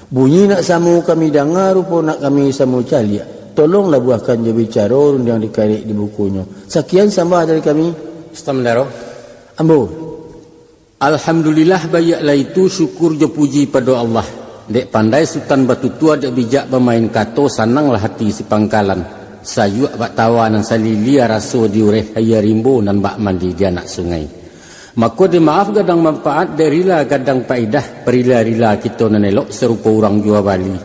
Bunyi nak samu kami dengar, rupa nak kami samu caliak. Tolonglah buahkan je bicara, yang dikarik di bukunya. Sekian sambah dari kami. Istamdaro. Ambo. Alhamdulillah bayaklah itu syukur je puji pada Allah. Dek pandai sultan batu tua dek bijak bermain kato sananglah hati si pangkalan. Sayuk bak tawa nan salilia raso diureh haya rimbo nan bak mandi di anak sungai. Maka dia maaf gadang manfaat derila gadang paidah perila-rila kita nan elok serupa orang jua Bali.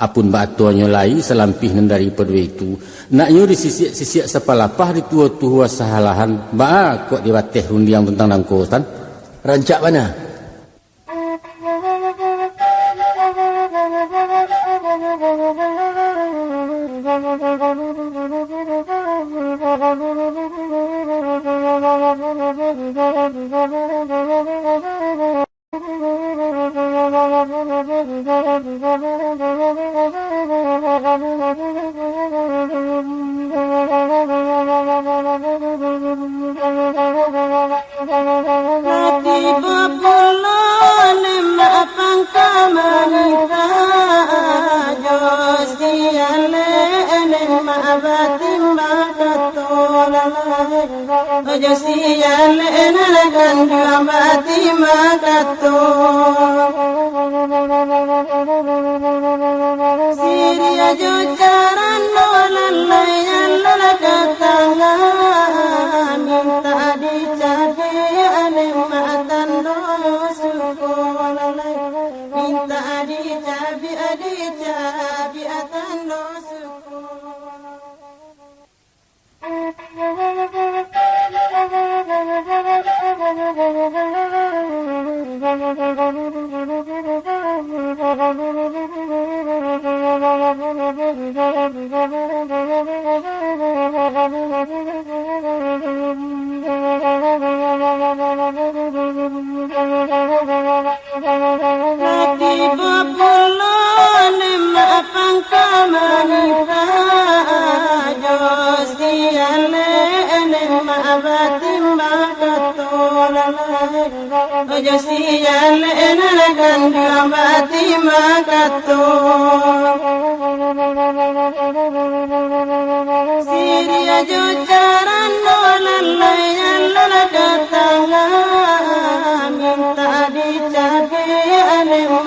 Apun bak tuanya lai selampih nan daripada itu. Naknya disisiak-sisiak sepalapah di tua-tua sahalahan. Bak kok dibateh rundiang tentang nangkotan. Rancak mana?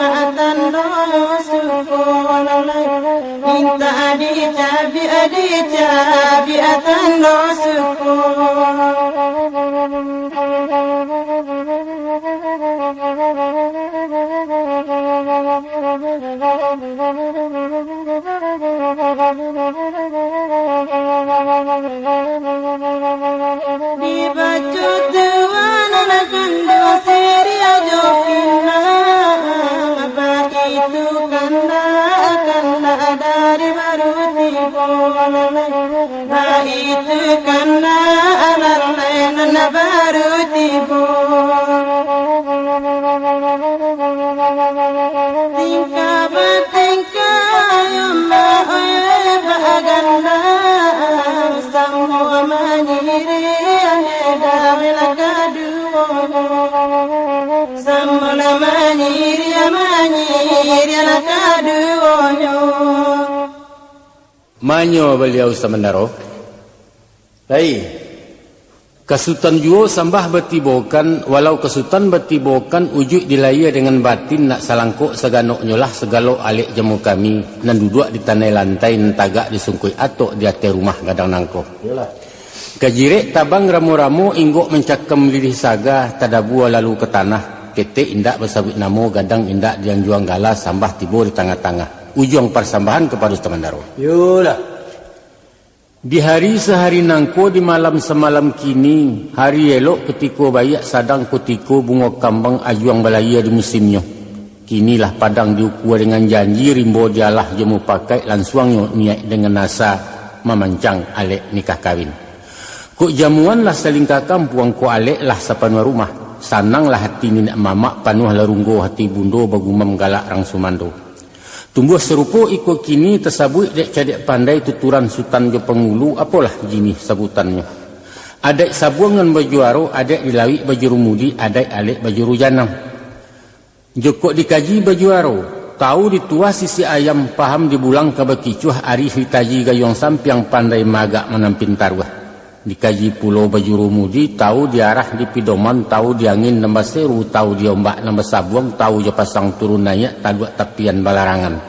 matan dosuku minta adicabi atan dosuku dibaca tuan akan dosiri ajokina apa itu kanda dari baru tiba apa itu kanda lain baru tiba tingkah yumma baganda semua menyiri dari lakadu semua menyiri lakadu manyo beliau samandaro Baik. Kasutan juo sambah betibokan, walau kasutan betibokan ujuk dilaya dengan batin nak salangkok seganok nyolah segalo alik jemu kami nan duduk di tanah lantai nan tagak disungkui atok di atas rumah gadang nangko. Kajirek tabang ramu-ramu inggok mencakem lirih saga tadabua lalu ke tanah ketek indak bersawit namo gadang indak diang juang galas sambah tibo di tengah-tengah ujung persambahan kepada Tamandaro. Yolah. Di hari sehari nangko di malam semalam kini hari elok ketiko bayak sadang kutiko bunga kambang ajuang balaya di musimnya. Kinilah padang diukua dengan janji rimbo dialah jemu pakai lansuangnya niat dengan nasa memancang alek nikah kawin. Kok jamuan lah selingkah kampuang ko alek lah sapanua rumah. Sanang lah hati ninak mamak panuh larunggo hati bundo bagumam galak rang sumando. Tumbuh serupo iko kini tersabut dek cadek pandai tuturan sultan jo pengulu apalah jini sabutannya. Adek sabungan baju aro, adek dilawik baju rumudi, adek alek baju rujanam. Jokok dikaji baju aro, tahu ditua sisi ayam paham dibulang kabakicuh ari hitaji gayong sampiang pandai magak menampin tarwah. Dikaji pulau baju rumudi, tahu diarah di pidoman, tahu diangin nambah seru, tahu diombak nambah sabuang, tahu jo pasang turun nayak taduak tapian balarangan.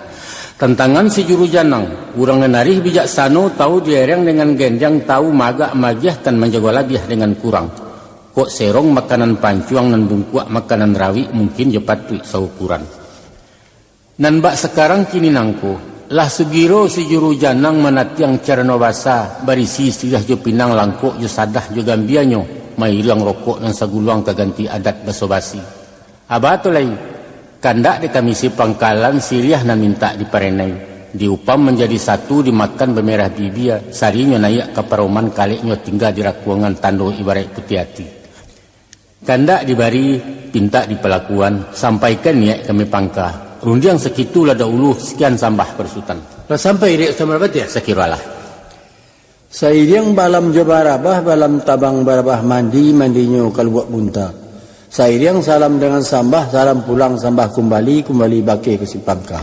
Tantangan si juru janang, urang narih bijaksano, tahu diereng dengan gendang, tahu magak magiah kan menjaga labiah dengan kurang. Kok serong makanan pancuang nan bungkuak makanan rawi mungkin jo patui saukuran. Nan bak sekarang kini nangko. Lah segiro si juru janang menatiang carano basa barisi silah jo pinang langkok jo sadah jo gambianyo mai ilang rokok dan saguluang kaganti adat baso basi. Abato lai kandak di kamisi pangkalan siliah nan minta diparenai diupam menjadi satu dimakan bemerah bibia sarinyo naik ke paroman kaleknyo tinggal di rakuangan tando ibarat putih hati. Kandak dibari pinta di pelakuan sampaikan niat kami pangka. Rundiang sekitu lada ulu sekian sambah persutan. Lah sampai dek sama bat ya? Sekiralah. Sairiang balam jabarabah balam tabang barabah mandinyo kaluak bunta. Sairiang salam dengan sambah salam pulang sambah kembali bake ke Sipangka.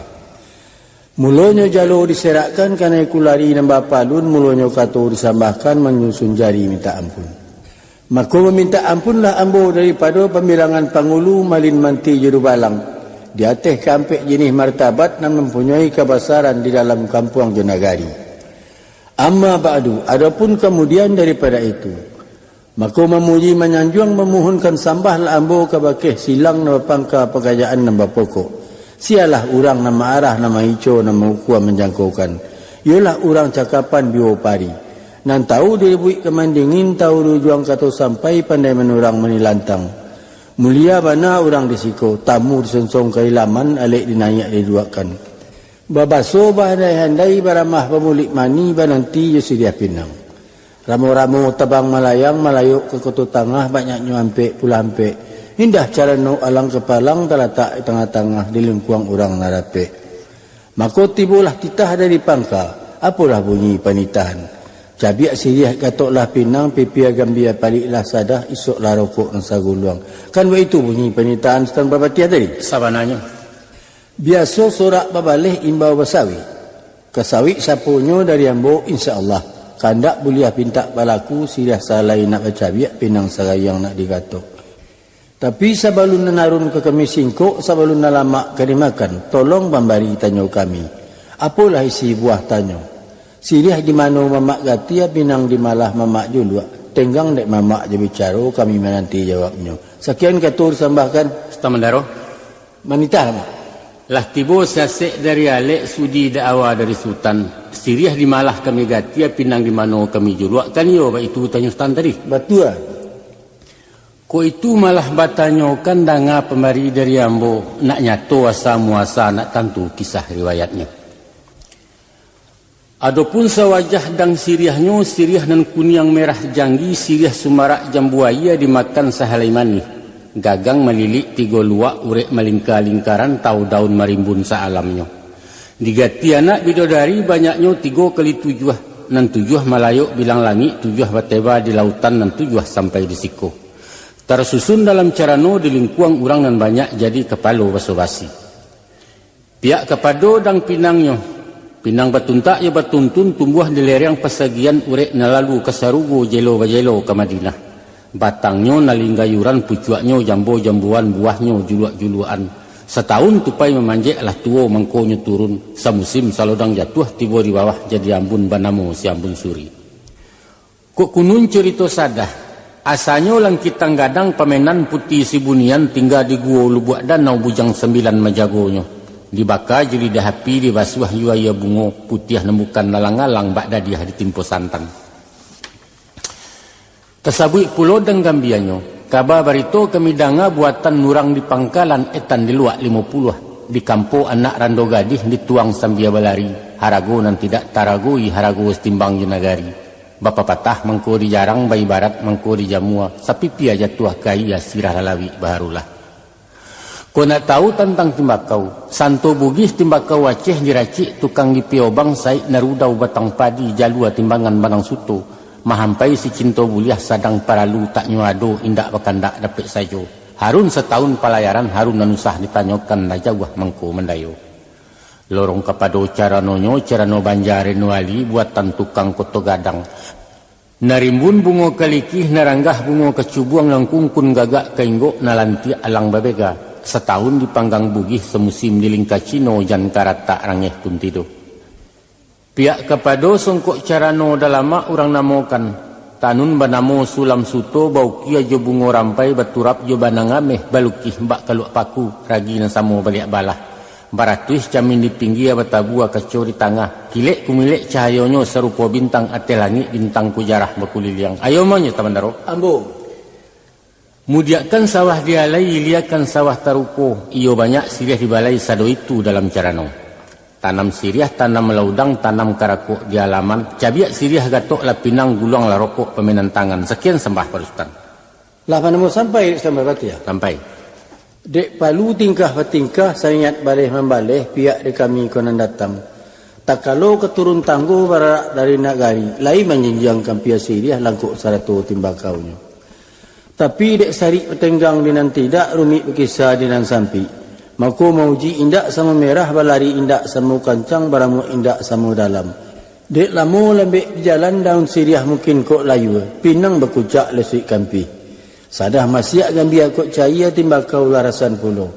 Mulonyo jalo diserakkan karena kulari nambah palun mulonyo kato disambahkan menyusun jari minta ampun. Maka meminta ampunlah ambo daripada pembilangan pangulu malin manti juru balang. Di atas kampek jenis martabat dan mempunyai kebesaran di dalam kampung Jonagari. Amma ba'du, adapun kemudian daripada itu, maka memuji menyanjung memohonkan sambah ambo kabakeh silang nama pangka pekerjaan nama pokok. Sialah orang nama arah nama ico nama ukua menjangkaukan. Ialah orang cakapan biopari. Nan tahu diribuik kemandingin tahu rujuang kata sampai pandai menurang menilantang. Mulia bana orang disiko, tamu disensong keilaman, alik dinayak diduakan. Babaso bahadai-handai baramah pemulik mani, bananti yusidia pinang. Ramu-ramu tabang malayang, malayuk ke koto tangah, banyaknya hampek, pula hampek. Indah cara no alang kepalang, talatak tengah-tengah di lingkuang orang narape. Maka tibulah titah dari pangka, apalah bunyi panitahan. Cabiak siriah katoklah pinang, pipia gambia paliklah sadah, isoklah rokok dan saguluang. Kan itu bunyi penitaan setang babatia tadi? Sabananya. Biasa sorak babalih imbau basawi. Kasawi sapunyo dari ambo insyaAllah. Kandak buliah pintak balaku siriah salai nak bacabiak pinang sarayang nak digatok. Tapi sebelum narun ke kami singkok, sebelum nalamak kami makan, tolong memberi tanyo kami. Apalah isi buah tanyo? Sirih di mana mamak gatia binang di malah mamak julua. Tenggang dek mamak je bicara, kami menanti jawabnya. Sekian katur sambahkan. Stamandaro. Manita lama. Lah tibo sasek dari alek sudi da'awa dari sultan. Sirih di malah kami gatia pinang di mana kami julua. Kan yo, itu tanyo stan tadi. Betul. Ko itu malah batanyokan danga pemari dari ambo nak nyato asa muasa nak tantu kisah riwayatnya. Adapun sawajah dang siriahnya siriah nan kuniang merah janggi siriah sumarak jambuaya dimakan sahalaimani. Gagang melilik tiga luak urek melingkar-lingkaran tau daun marimbun saalamnya. Digati anak bidodari banyaknya 3 kali 7 nan 7 malayuk bilang langit 7 bateba di lautan nan 7 sampai di siko. Tersusun dalam carano di lingkuang urang nan banyak jadi kepalo basa-basi. Pihak kepado dang pinangnya. Pinang batuntak ya batuntun tumbuh di lereng pasagian urek nalalu kasarugo jelo bajelo ke Madinah. Batangnya nalinggayuran pucuaknya jambu-jambuan buahnya juluak-juluan. Setahun tupai memanjek lah tuo mangkonya turun. Samusim salodang jatuh tiba di bawah jadi ambun banamo si ambun suri. Kok kunun cerita sadah. Asalnya lang kitang gadang pamenan putih si bunian tinggal di gua lubuak danau bujang 9 majagonya. Dibaka jeli dahapi dibasuh yuaya bungo putih nemukan nalang-alang bak dadiah ditimpo santan. Tasabui pulau dan gambianyo. Kaba barito kami danga buatan nurang di pangkalan etan di luak 50. Di kampo anak rando gadih dituang sambia balari. Harago nan tidak taragoi harago setimbang jenagari. Bapa patah mengkuri jarang bayi barat mengkuri jamua sapi pia jatuh kaya sirah lalawi baharulah. Kau nak tahu tentang timbakau santo bugis timbakau Aceh diracik tukang di piobang sai narudau batang padi jalua timbangan banang suto mahampai si cinto buliah sadang paralu tak nyuado indak bakandak dapet sajo harun setahun pelayaran harun nanusah ditanyokan najawah mengko mendayo. Lorong kapado caranonyo carano banjare nuali buatan tukang koto gadang. Narimbun bungo kalikih naranggah bungo kecubuang langkungkun gagak kainggo nalanti alang babega. Setahun dipanggang bugih semusim di lingka cino jan karata rangeh pun tido. Pihak kapado songkok carano dalama urang namokan. Tanun banamo sulam suto bau kia jo bungo rampai baturap jo banangameh balukih mbak kaluk paku ragi nasamo baliak balah. Baratuis camin di pinggir batabua kacori tangah. Kilek kumilek cahayonyo serupa bintang ate langit bintang kujarah bakuliliang. Ayo monyo tamandaro. Ambo. Mudiakan sawah dialai liakan sawah taruko. Iyo banyak siriah di balai sado itu dalam carano. Tanam siriah, tanam laudang, tanam karakuk di halaman. Cabiak siriah gatok la pinang gulang la rokok pemenan tangan. Sekian sembah Pak Ustaz. Lah mana mau sampai berarti ya? Sampai. Dek palu tingkah bertingkah sangat balih membalih pihak di kami konan datang. Tak kalau keturun tangguh barak dari nagari, lain menjenjangkan pihak siriah langkuk saratu timbakaunya. Tapi dek sari petenggang dinan tidak rumit berkisah dinan sampi. Maka mauji indak sama merah balari indak sama kancang baramu indak sama dalam. Dek lama lembek di jalan daun siriah mungkin kok layu, pinang berkucak lesik kampi. Sadah masih gambia kok cahaya timbakau larasan pulau.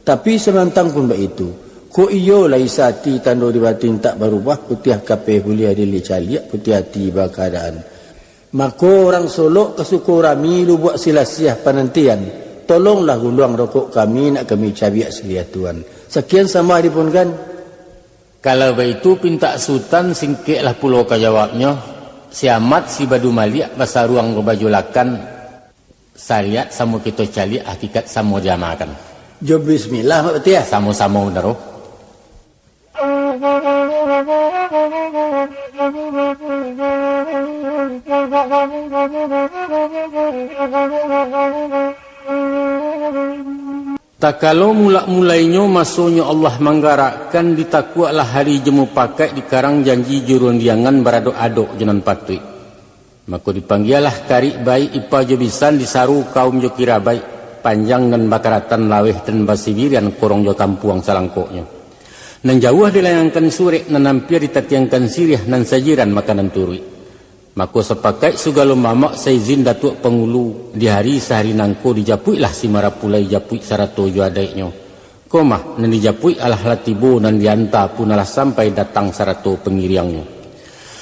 Tapi semantang pun begitu. Ko iyo lai sati tando di batin tak berubah putih kape bulia dili caliak putih hati bakadaan. Maka orang Solok kesukurami lu buat silasiah penantian. Tolonglah guluang rokok kami nak kami cabiak selia tuan. Sekian sama adipun kan. Kalau begitu pinta sultan singkeklah pulau kajawabnya. Siamat si badu maliak bahasa ruang berbajulakan. Syariat sama kita cali hakikat sama diamalkan. Jo bismillah mak betul ya. Sama-sama benar. Tak kalau mulak-mulainya masuknya Allah menggarakkan ditakualah hari jemu pakai di karang janji jurun diangan beradok-adok jenan patui. Maka dipanggilah karik baik ipa jo bisan disaru kaum jo kira baik panjang dan bakaratan laweh dan basibirian korong jo kampuang salangkoknya. Nan jauh dilayangkan surek nan hampir ditatiangkan sirih nan sajiran makanan turui. Maka sepakai segala mamak seizin Datuk Pengulu di hari sehari nangko dijapuilah si marapulai japui sarato juadaiknya. Komah nan dijapui alah latibo nan dianta pun alah sampai datang sarato pengiriangnya.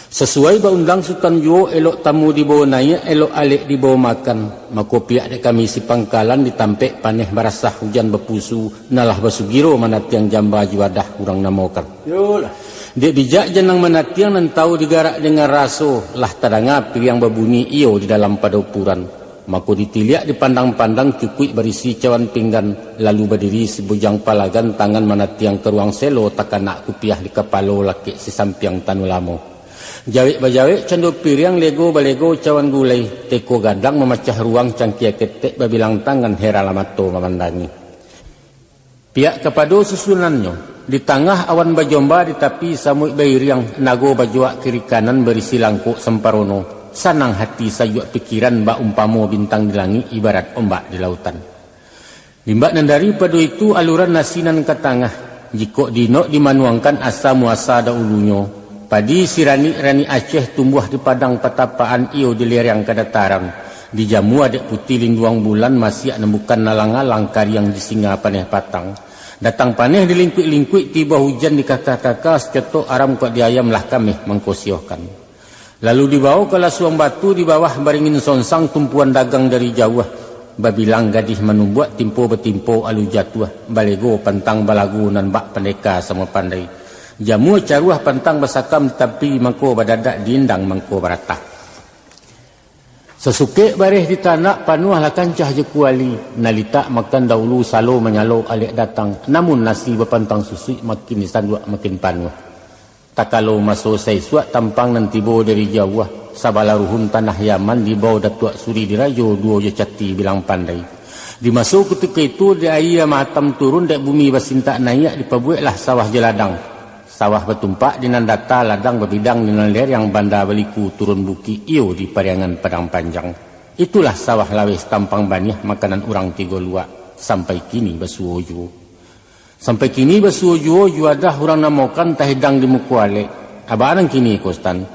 Sesuai baundang Sultan Juo elok tamu dibawa naik, elok alik dibawa makan. Maka pihak dek kami si pangkalan ditampek paneh barasah hujan berpusu nalah basugiro manatiang jamba juadah kurang namokan. Yolah. Dek bijak jenang manatiang nan tahu digarak dengan raso lah tadanga piliang berbunyi iyo di dalam padopuran. Maka ditiliak dipandang-pandang cukui berisi cawan pinggan lalu berdiri si bujang palagan tangan manatiang ke ruang selo takanak kupiah di kepalo laki si sampiang tanulamo. Jawik bajawik cendu piriang lego balego cawan gulai teko gadang memecah ruang cangkia ketek babilang tangan heralamato memandangi. Pihak kepado susunannya di tengah awan bajomba di tepi samui bairiang nago bajuak kiri kanan berisi langkuk semparono sanang hati sayuk pikiran bak umpamo bintang di langit ibarat ombak di lautan. Limbak nan daripada itu aluran nasinan ke tengah jika dinok dimanuangkan asa muasa dahulunya. Padi sirani rani Aceh tumbuh di padang petapaan iyo di lereng kedataran. Di jamu adik putih linduang bulan masih nembukan nalang-alang kariang di singa paneh patang. Datang paneh dilingkuik-lingkuik tiba hujan di kakak-kakak secetok aram kuat di ayam lah kami mengkosiohkan. Lalu dibawa ke lasuang batu di bawah baringin sonsang tumpuan dagang dari jauh. Babilang gadih menumbuat timpo betimpo alu jatuh. Balego pantang balagu nan bak pendeka sama pandai. Jamu caruah pantang basakam tapi mangko badadak diindang mangko baratah. Sesuke bareh di tanah panuah lah kancah je kuali. Nalita makan dahulu salo menyalo alik datang. Namun nasi berpantang susui makin disanduk makin panuah. Tak kalau masuk saya suat tampang nan tibo dari jauh. Sabalaruhun tanah Yaman di bawah Datuk Suri dirajo dua je cati bilang pandai. Dimasuk ketika itu di air matam turun dek bumi basintak naik dipabuiklah sawah jeladang. Sawah bertumpak dinan data ladang berbidang dinan ler yang banda beliku turun buki iyo di pariangan padang panjang. Itulah sawah lawes tampang banyak makanan orang tiga luak sampai kini basuo juo. Sampai kini basuo juo juadah orang namokan tahidang di mukuale. Abarang kini kostan.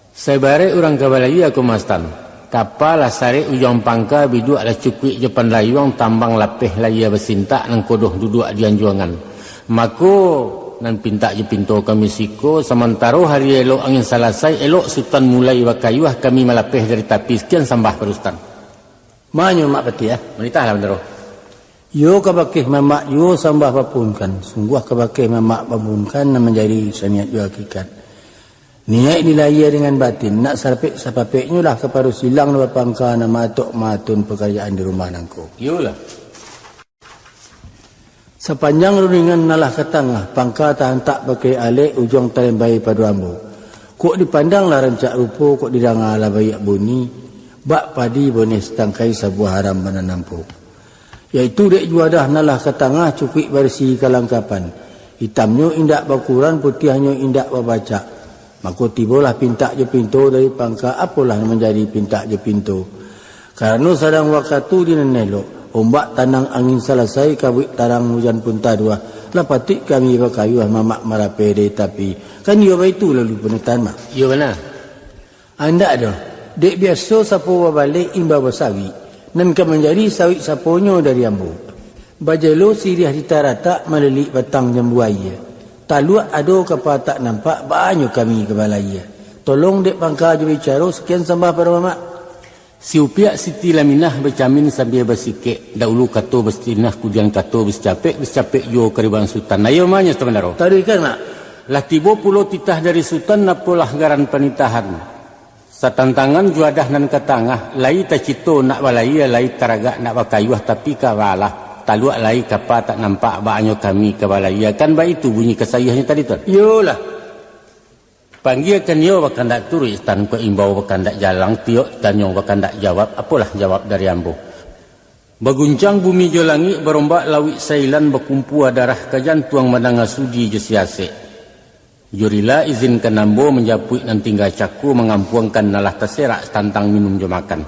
Sebare orang kabalaya aku mastan. Kapal sare ujang pangka biduk ala cukui jepan layuang tambang lapeh laya bersintak nang kodoh duduk di anjuangan. Mako nan pinta je pinto kami siko sementara hari elok angin salasai elok sultan mulai bakayuah kami malapeh dari tapi sekian sambah perustan. Manyo mak peti ya. Menitahlah bendero. Yo kabakeh mamak yo sambah bapunkan. Sungguh kabakeh mamak babunkan nan menjadi saniat yo hakikat. Niat nilai dengan batin nak sarpek sapapeknya lah kepada silang na pangka na matok matun pekerjaan di rumah nangko. Yolah. Sepanjang runingan nalah ke tengah, pangka tahan tak pakai alik ujung talembai padu ambu. Kok dipandang lah rancak rupo, kok didanga lah bayak bunyi, bak padi boneh setangkai sebuah haram menanampu. Iaitu dek juadah nalah ke tengah cukik bersih kalangkapan. Hitamnya indak bakuran, putihnya indak babaca. Maka tibalah pintak je pintu dari pangka, apalah menjadi pintak je pintu. Karena sadang waktu dinenelok. Ombak tanang angin selesai kabut tarang hujan pun tadua. Lapatik kami bakayuah mamak marapede tapi kan yo itu lalu penetan mak. Yo benar. Anda ada. Dek biasa sapo balik imba basawi. Nan ka menjadi sawit saponyo dari ambu. Bajelo sirih ditarata melelik batang jambuaya. Taluak ado kapa tak nampak banyak kami ke balaya. Tolong dek pangka je bicara sekian sambah para mamak. Si upiak Siti Laminah bercamin sambil bersikik. Dahulu kato berstinah kudian kato bercapek yo keriban sultan. Ayo manya sebenarnya. Tadi kan nak. Lah tibo pulau titah dari sultan napolah garan penitahan. Satantangan juadah nan ke tengah. Lai tacito nak balaya, lai taragak nak bakayuah tapi kawalah. Taluak lai kapa tak nampak baknya kami ke balaya. Kan baik itu bunyi kesayahnya tadi tu. Yolah. Panggilkan yo bakandak turu istan ko imbau bakandak jalang tiok tanyo bakandak jawab apalah jawab dari ambo. Baguncang bumi jo langit berombak lawik sailan berkumpu darah kajan tuang madanga sudi je siase. Jurila izinkan ambo menjapui nan tinggal caku mengampuangkan nalah terserak tantang minum jo makan.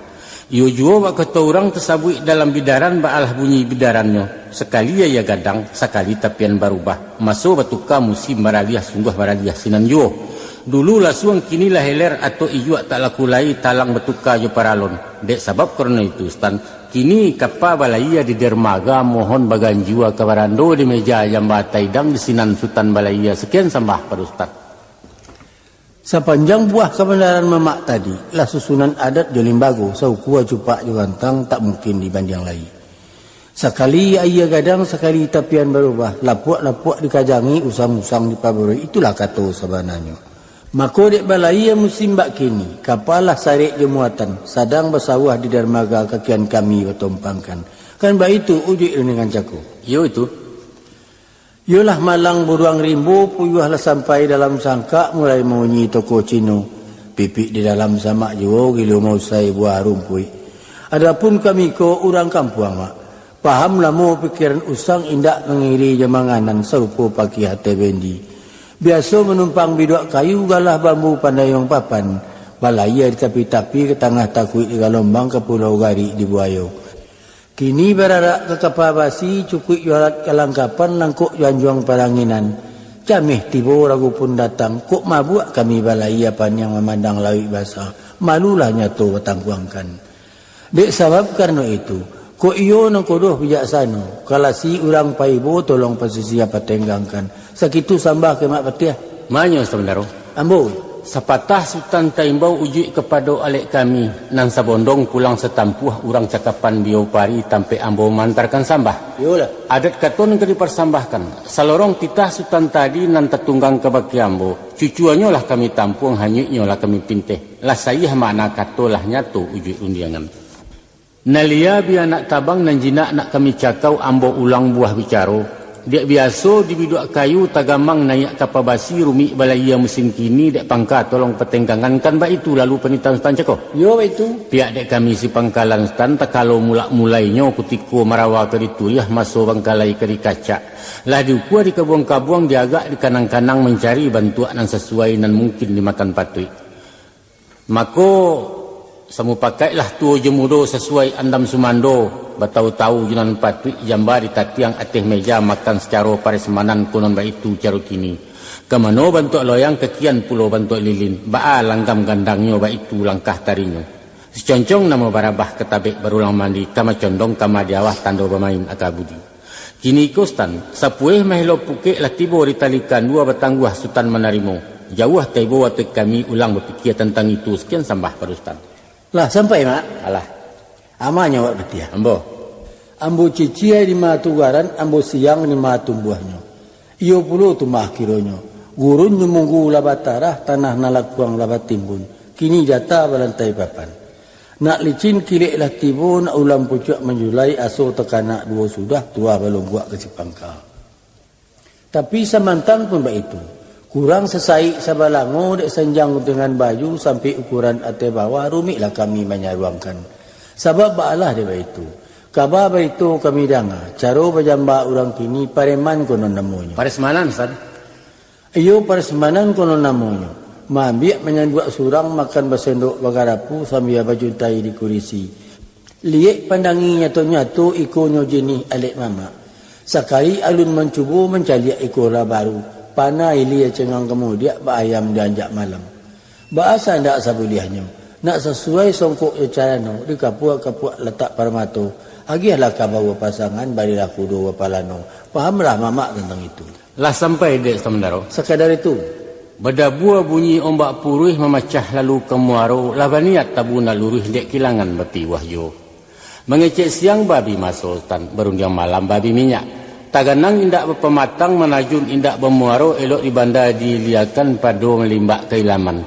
Iyo juo bak kata orang tersabui dalam bidaran baalah bunyi bidarannya. Sekali ya gadang, sekali tapian barubah. Masuk batuka musim baraliah sungguh baraliah sinan juo. Dulu lah suang kinilah heler atau ijuak tak laku lai talang bertukar jo paralon. Dek sebab karena itu stan kini kapa balaya di dermaga mohon bagan jiwa kabarando di meja yang batai dang di sinan Sultan balaya. Sekian sambah pada Ustaz. Sepanjang buah kebenaran mamak tadi lah susunan adat Jolimbago saukua cupak jugantang tak mungkin dibanding lai. Sekali ayah gadang sekali tapian berubah lapuak-lapuak dikajangi usang-usang di paboroi itulah kata sebenarnya. Maka dek balai musim bak kini, kapalah sarik jemuatan, sadang bersawah di dermaga kakian kami bertumpangkan. Kan bak itu ujuk dengan caku. Yo itu. Yolah malang buruang rimbu, puyuhlah sampai dalam sangka, mulai mengunyi toko Cino. Pipik di dalam samak jiwa, gilu mau saya buah rumpui. Adapun kami ko orang kampung mak. Paham lamu pikiran usang indak mengiri jemanganan serupa pagi hati bendi. Biasa menumpang biduak kayu galah bambu pandayong papan. Balaya di tapi-tapi ke tengah takuit di Galombang ke Pulau Gari di Buayo. Kini berarak ke Kapabasi cukuk jualat kelangkapan langkuk juang paranginan. Camih tiba ragu pun datang. Kok mabuk kami balaya pan yang memandang lawik basah. Malulah nyatu bertangguangkan. Dek sebab karena itu. Kok iyo nang kodoh bijaksana. Kalasi urang paibo tolong pasisi apa tenggangkan. Sakitu sambah ke mak petiah. Manyo sebenarnya. Ambo. Sepatah Sultan Taimbau uji kepada alek kami. Nan sabondong pulang setampuh urang cakapan biopari tampe ambo mantarkan sambah. Yolah. Adat katon ke dipersambahkan. Salorong titah Sultan tadi nan tetunggang ke baki ambo. Cucuannya lah kami tampung hanyutnya lah kami pinteh. Lah saya makna kato lah nyatu uji undiangan. Nalia bi anak tabang nan jinak nak kami cakau ambo ulang buah bicaro. Dek biasa di biduak kayu tagamang naik kapabasi rumi balaya musim kini dek pangka tolong petenggangan kan ba itu lalu penitan stan cako. Yo itu. Pihak dek kami si pangkalan stan tak kalau mulainya kutiko marawa ke dituyah masuk pangkalai ke kaca. Lah diukua di kabuang-kabuang diagak di kanang-kanang mencari bantuan yang sesuai nan mungkin dimakan patui. Mako samu pakailah tuo jemudo sesuai andam sumando batau-tau junan patui jamba di tatiang ateh meja makan secara paresmanan kunon ba itu caro kini kemano bantu loyang kekian pulau bantu lilin baa langgam gandangnya ba itu langkah tarinyo seconcong nama barabah ketabek berulang mandi kama condong kama diawah tando bermain akabudi kini kostan sapueh mahelo puke lah tibo ditalikan dua batangguah Sultan menarimo jauh taibo watek kami ulang berpikir tentang itu sekian sambah parustan. Lah sampai mak. Alah. Amanya wak betia. Ambo. Ambo ciciai di matu garan, ambo siang di matu buahnya. Iyo puluh tu mah kironyo. Gurun nyumunggu labat tarah, tanah nalakuang labat timbun. Kini jatah balantai papan. Nak licin kilik lah tibu, nak ulam pucuk menjulai aso tekanak dua sudah, tua belum buat ke Cipangkal. Tapi samantang pun baik itu. Kurang sesaik sabalango dek senjang dengan baju sampai ukuran ate bawah rumiklah kami menyaruangkan. Sebab baalah dia itu. Kabar itu kami danga. Caro berjamba orang kini pareman konon namanya. Paresmanan Ustaz. Iyo paresmanan konon namanya. Mambiak menyanduak surang makan bersendok bagarapu sambil bajuntai di kurisi. Liek pandangi nyatu-nyatu ikonyo jenih alek mama. Sekali alun mencubu mencaliak ikola baru. Panai lia cengang kemudian bayam dianjak malam. Bahasa ndak sabuliahnya. Nak sesuai songkok carano di kapuak-kapuak letak parmato. Agiahlah kabawa pasangan barilah kudu wapalano. Pahamlah mamak tentang itu. Lah sampai dek semendaro. Sekadar itu. Berdabua bunyi ombak puruh memecah lalu ke muaro. Labaniat tabuna luruh dek kilangan beti wahyu. Mengecek siang babi masuk tan berundiang malam babi minyak. Taganang indak berpematang menajun indak bermuaro elok di bandar diliakan padu melimbak keilaman.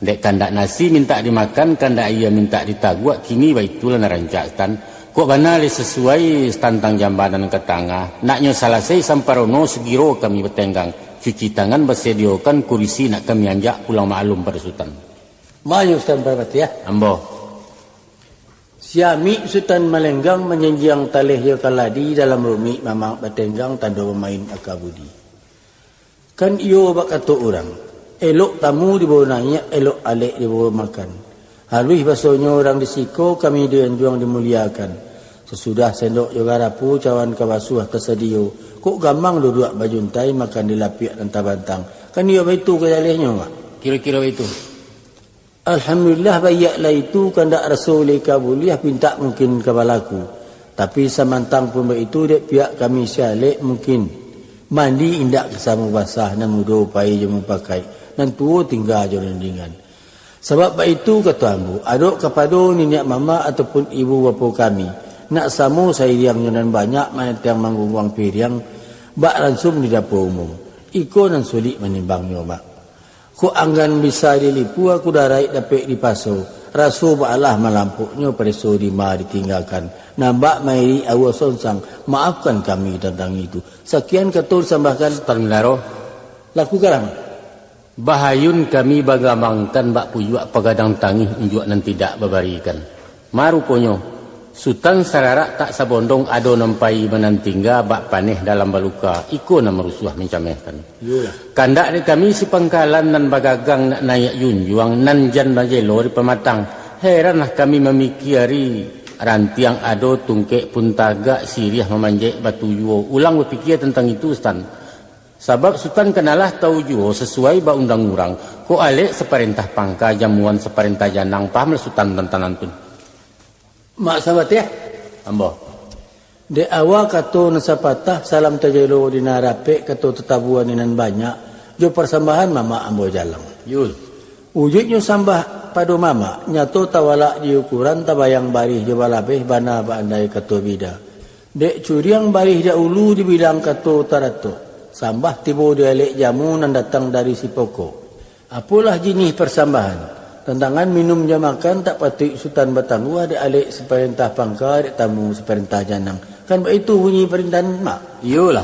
Dek kandak nasi minta dimakan, kandak ia minta ditaguak, kini baitulah narancak stan. Kok banali sesuai stantang jambanan ke tangah. Naknya salasai samparono segiro kami bertenggang. Cuci tangan bersediokan kurisi nak kami anjak pulang maklum pada Sultan. Mayu Sultan Parvati ya. Ambo. Siami Sultan Melenggang menjenjiang talih dia kaladi dalam rumik mamang bertenggang tanda bermain akabudi. Kan iyo bak kata orang. Elok tamu dibawa nanya, elok alek dibawa makan. Halus basonya orang disiko, kami dianjuang dimuliakan. Sesudah sendok juga rapu, cawan kabasuh tersedio. Kok gampang duduk bajuntai makan di lapiak dan tabantang. Kan iyo itu kejalihnya mak. Kira-kira itu. Alhamdulillah bayaklah itu kandak Rasul kabuliah pinta mungkin kepalaku. Tapi samantang pun itu dek pihak kami syalik mungkin mandi indak kesama basah nan mudo pai je pakai nan tuo tinggal je dengan. Sebab itu kata ambu, aduk kepada nenek mama ataupun ibu bapa kami nak samu saya yang nan banyak mana tiang manggung piriang bak langsung di dapur umum. Iko nan sulit menimbangnya mak. Ku anggan bisa dilipu aku darai dapat dipaso. Rasul Allah malampuknya preso lima ditinggalkan. Nambak mairi awas sonsang. Maafkan kami tentang itu. Sekian ketul sambahkan. Termelaro. Lakukan. Bahayun kami bagamangkan bak puyuak pegadang tangih unjuk nan tidak babarikan. Maruponyo. Sultan Sararak tak sabondong ado nampai menantingga bak paneh dalam baluka. Iko na merusuh mencamehkan. Kandak di kami si pangkalan nan bagagang nak naik yunjuang nan jan bajelo di pematang. Heranlah kami memikiri rantiang ado tungkek pun tagak siriah memanjek batu yuo. Ulang berfikir tentang itu Ustaz. Sebab Sultan kenalah tahu juo sesuai ba undang-undang. Ko alek seperintah pangka jamuan seperintah janang. Pahamlah Sultan tentang pun. Mak sahabat ya. Ambo. De awal kato nasapatah salam tajelo di narape kato tetabuan inan banyak. Jo persambahan mama ambo jalang. Yul. Wujudnya sambah padu mama. Nyato tawala di ukuran tabayang barih jo balabeh bana ba andai kato bida. Dek curiang barih dahulu di bidang kato tarato. Sambah tibo dialek jamu nan datang dari si poko. Apalah jenis persambahan. Tentangan minum jamakan tak patut Sultan Batanggu ada alik seperintah pangka ada tamu seperintah janang. Kan begitu bunyi perintahan mak. Iyalah.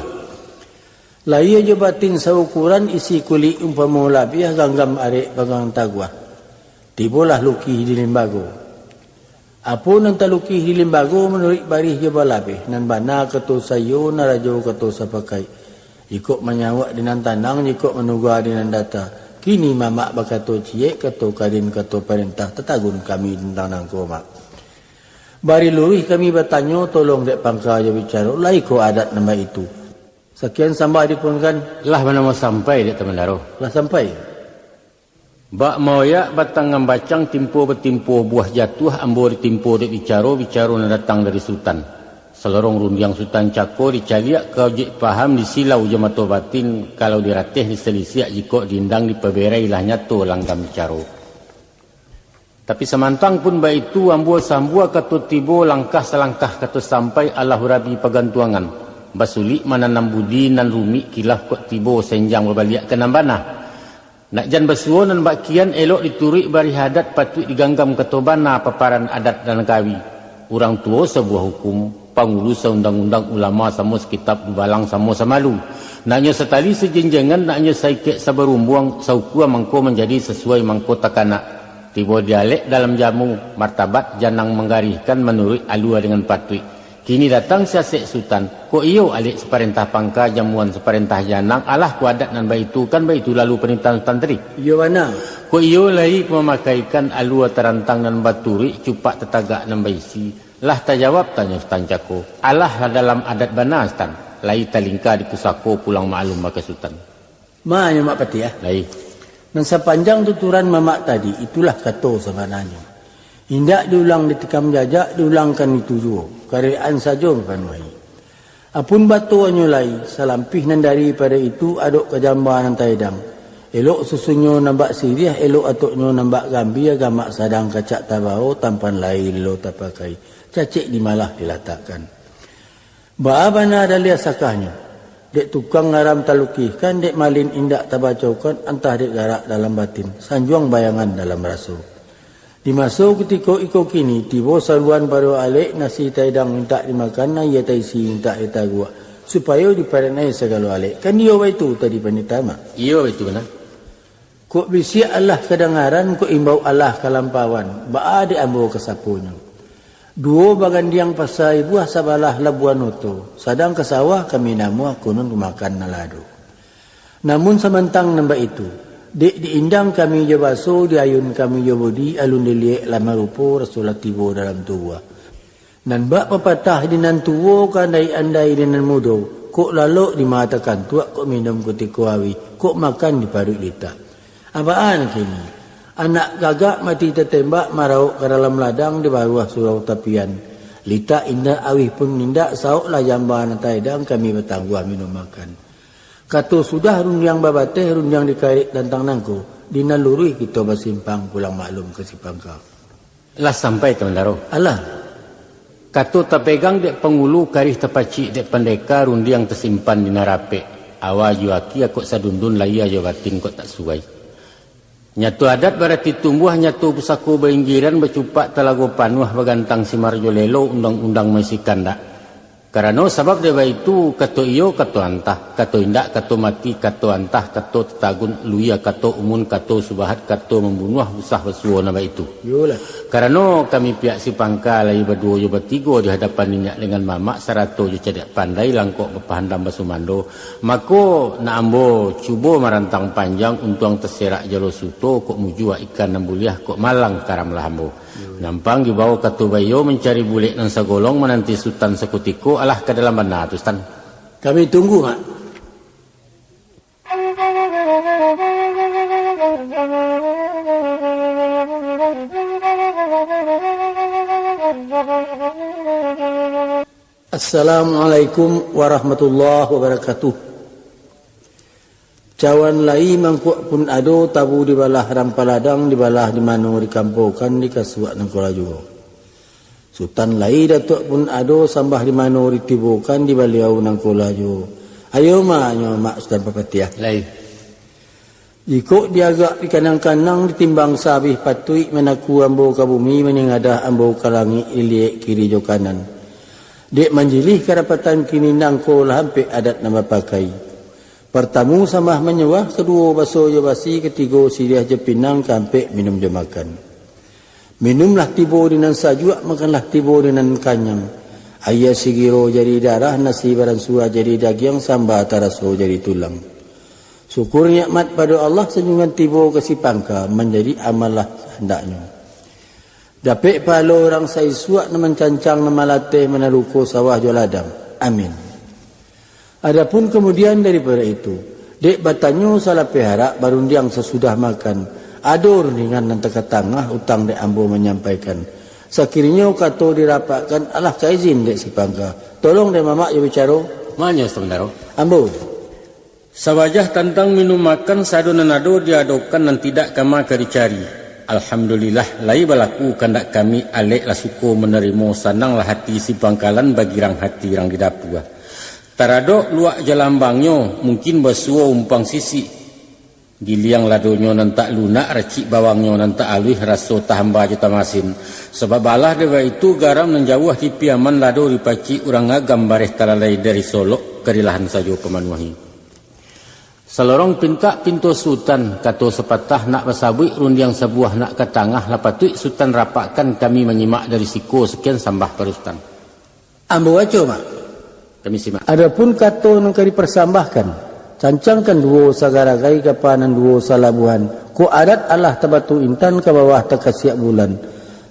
Laya je batin saukuran isi kulit umpama labiah ganggam arek bagang taguah. Tibolah lukih di limbago. Apa nan talukih di limbago menurut barih je balabih nan bana keto sayo narajo keto sapakai. Ikut menyawak dengan tanang ikut menuga dengan data. Kini mamak bakato ciek kato kadin kato perintah tetagun kami tentang nangko mak. Bari lurih kami bertanya tolong dek pangka aja bicara lai ko adat nama itu. Sekian sampai dipunkan. Lah mana mau sampai dek teman daro. Lah sampai. Bak moya batang ngambacang timpo betimpo buah jatuh ambo ditimpo dek bicara na datang dari Sultan. Selorong rundiang Sultan Cako dicaliak kau jik paham disilau jemato batin kalau diratih diselisiak jiko diindang dipeberai lah nyato langgam caro. Tapi semantang pun baik itu ambo sambua katu tibo langkah selangkah katu sampai Allah rabi pegantuangan. Basulik mana budi nan rumi kilaf kok tibo senjang berbaliak ke nambana. Nak jan basuon nan bakian elok diturik bari hadat patut diganggam ketobana paparan adat dan kawi. Orang tua sebuah hukum. Pangurus undang-undang ulama sama sekitab balang sama samalu. Naknya setali sejenjangan naknya saikek sabarumbuang saukua mangko menjadi sesuai mangko takana. Tiba dialek dalam jamu martabat janang menggarihkan menurut alua dengan patui. Kini datang siasek Sultan. Ko iyo alek seperintah pangka jamuan seperintah janang alah ku adat nan baitu kan baitu lalu perintah Sultan tadi. Iyo mana? Ko iyo lai memakaikan alua terantang nan baturi cupak tetagak nan baisi. Lah tak jawab tanya Sultan Cako. Allah dalam adat bana Sultan. Lai talingka di pusako pulang maklum maka Sultan. Mana mak pati ya? Lai. Dan sepanjang tuturan mamak tadi itulah kato sebenarnya. Indak diulang ditikam jajak diulangkan itu juga. Karyaan saja panuai. Apun batu anyulai salampih nan daripada itu aduk kejambaan nan taidang. Elok susunyo nambak siriah elok atuknyo nambak gambia gamak sadang kacak tabau tampan lai lo tapakai. Cacik di malah diletakkan. Baabana ada lihat sakahnya. Dek tukang ngaram talukihkan, dek malin indak tabacaukan, antah dek garak dalam batin. Sanjuang bayangan dalam rasul. Di masa ketika iko kini, tiba saluan baru alik, nasi taidang minta dimakan, na ia taisi minta eta gua. Supaya diparanai segala alik. Kan dia itu tadi panitama. Iya itu benar. Kok bisi Allah kedengaran, kok imbau Allah kalampawan. Ba'a dek ambo kesapunya. Dua bagandiang pasai buah sabalah labuan oto. Sadang ke sawah kami namu kunun makan nalado. Namun semantang nambah itu. Dek diindang kami jabaso, diayun kami jabodi, alun diliek lama rupo Rasulullah tibo dalam tubuh. Nan bak papatah dinan tuwo kandai andai dinan mudo. Kok lalu dimatakan tuak kok minum kutiko awi. Kok makan di parut lita. Apaan kini? Anak gagak mati tertembak marau ke dalam ladang di bawah surau tapian. Lita indah awih pun nindak sauklah jambahan taidang kami bertangguh minum makan. Kata sudah rundiang babateh rundiang dikarik tantang nangku. Dinaluri kita bersimpang pulang maklum ke Sipangka. Lah sampai teman daro. Alah. Kata terpegang dek pengulu karih terpacik dek pendeka rundiang tersimpan di narape. Awal juaki aku sadundun laya jawatin kok tak suai. Nyatu adat berarti tumbuh nyatu pusaku beinggiran bercupak telago panuh bagantang simarjo lelo undang-undang masikan dak. Karena sebab dewa itu kato iyo kato antah, kato indak kato mati, kato antah, kato tetagun luya, kato umun, kato subahat, kato membunuh usah bersuo nama itu. Yolah. Karena kami pihak Sipangka lagi berdua yo bertiga di hadapan minyak dengan mamak sarato yo cedek pandai langkok bepahandam basumando. Mako na ambo cubo marantang panjang untuang terserak jalo suto kok mujua ikan nambuliah kok malang karam lahambo. Nampang dibawa katu bayo mencari bulik nan sagolong menanti sultan sekutiko alah ke dalam benar tu Stan. Kami tunggu mak. Assalamualaikum warahmatullahi wabarakatuh. Cawan lai mangkuk pun ado tabu di balah rampaladang di balah di mano dikampokan di kasuak nangkola juga. Sultan lai datuk pun ado sambah di mano ditibukan di baliau nangkola juga. Ayo mak Sultan papatiah. Lai. Jika diagak di kanang-kanang ditimbang sabih patui menaku ambo ka bumi meningadah ambo ka langit iliek kiri jo kanan. Dek manjilih karapatan kini nangkola hampir adat nama pakai. Pertamu samah menyewah, kedua baso je basi, ketiga siriah je pinang, kampek minum je makan. Minumlah tibo dengan sajuak, makanlah tibo dengan kanyang. Ayah sigiro jadi darah, nasi baran suah jadi daging, sambal taraso jadi tulang. Syukur nikmat pada Allah, senyuman tibo ke Sipangka, menjadi amalah hendaknya. Dapik palo orang sai suak, naman cancang, nama latih, menaruko sawah joladang. Amin. Adapun kemudian daripada itu, dek batanyo salah pihara barundiang sesudah makan. Ada rundingan nanti ke tengah utang dek ambo menyampaikan. Sekiranya kato dirapatkan, alah saya izin dek Sipangka. Tolong dek mamak ya bicara. Mana sebentar? Ambo. Sawajah tentang minum makan sado nanado diadokan dan tidak kama dicari. Alhamdulillah lai balaku kandak kami alek lah suko menerima sananglah hati Sipangkalan bagi rang hati rang di dapua. Taradok luak jalambangnya mungkin basuo umpang sisi. Giliang ladonyo nantak lunak racik bawangnya nantak alih raso tahamba jeta masin. Sebab balah dewa itu garam menjauh di piaman lado dipaci urang ngagam bareh talalai dari Solok kerilahan sajo pemanuhi. Selorong pintak pintu sultan kato sepatah nak basabui rundiang sebuah nak ke tangah lapatui sultan rapakkan kami menyimak dari siko sekian sambah perustan. Ambo waco mak. Kami simak. Adapun kato nang kari persambahkan, cancangkan duo sagaragai kapanan duo salabuhan. Ku adat Allah tabatu intan ke bawah takasiak bulan.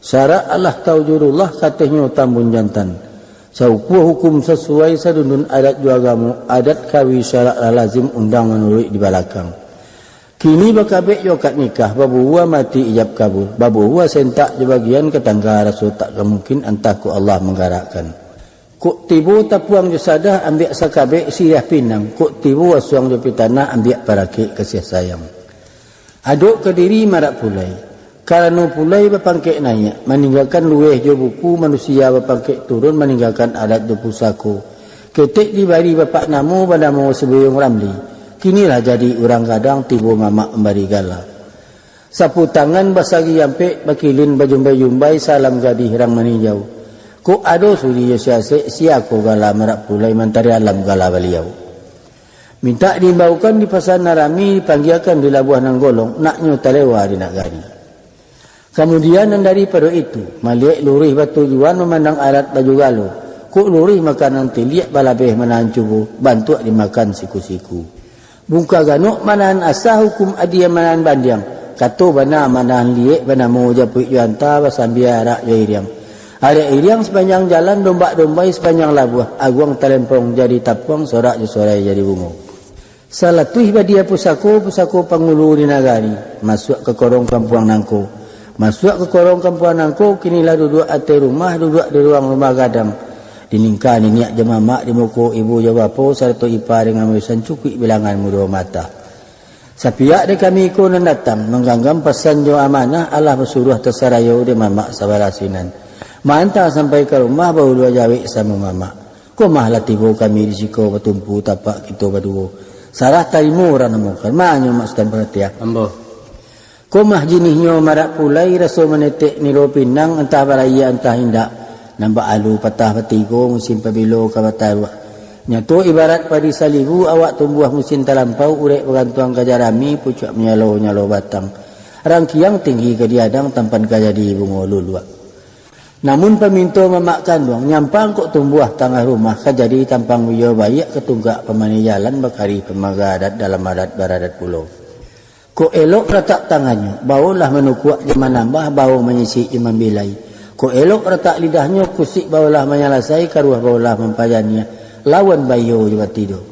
Syarat Allah taujurullah katanya tambun jantan. Sauku hukum sesuai sadundun adat juagamu, adat kawi syarat lazim undang menurut di balakang. Kini bakabek yokat nikah, babu huwa mati ijab kabul. Babu huwa sentak di bagian ketangga rasul tak kemungkin antaku Allah menggarakkan. Kuk tibu tapuang jusadah ambil sakabek sirah pinang. Kuk tibu wasuang jopi tanah ambil parakik kasih sayang. Aduk ke diri marak pulai. Karena pulai berpangkik naik. Meninggalkan lueh jo buku manusia berpangkik turun meninggalkan adat jo pusaku. Ketik dibari bapak namu padamu sebelum ramli. Kinilah jadi orang kadang tibu mamak membari gala. Sapu tangan basagi yampik bakilin bajumbai-jumbai salam gadih rang meninjau. Ko ado suri yasiase siako gala merak pulai mentari alam gala beliau. Minta diimbaukan di pasar Narami dipanggilkan di Labuan Nanggolong naknyo talewa di nagari. Kemudian daripada itu maliak lurih batu juan memandang alat baju galo. Ko lurih makanan tiliak balabeh menahan cubu bantu dimakan siku-siku. Bungka ganuk manahan asah hukum adia manahan bandiang. Kato bana manahan liek bana mau japuk juanta basambia rak jairiang. Ada iriang sepanjang jalan, domba-dombai sepanjang labuah. Aguang telempong jadi tapuang, sorak je sorai jadi bungo. Salatuih badia pusako pangulu di nagari. Masuk ke korong kampuang nangko. Masuk ke korong kampuang nangko, kinilah duduk ate rumah, duduk di ruang rumah gadang. Diningka niak jemamak di muka ibu jawapo serta ipa dengan merusan cukik bilangan muda mata. Sapiak de kami ko nan datang mengganggam pesan jo amanah Allah bersuruh tersarayo de mamak sabarasinan. Mantah sampai ke rumah bau dua jawik sama mamak. Ko mahlah tibo kami di siko bertumpu tapak kita berdua. Sarah tarimu orang namukan. Maanyo maksudkan perhatian. Ambo. Komah jinisnya marak pulai rasa menetek niro pinang entah baraya entah hindak. Nampak alu patah petigo musim pabilo kabatar. Nyato ibarat padi salibu awak tumbuh musim talampau urek bergantuang kajarami pucuk menyalo batang. Rangkiang tinggi ke diadang tampan kajadi bunga luluak. Namun peminto mamak kandung nyampang kok tumbuh tengah rumah kajadi tampang wiyo bayak ketunggak pemani jalan bakari pemagadat dalam adat baradat pulau. Kok elok letak tangannya, baulah menukuak jema nambah bau menyisi imam bilai. Kok elok letak lidahnya kusik baulah menyalasai karuah baulah mempajannya. Lawan bayo juga tidur.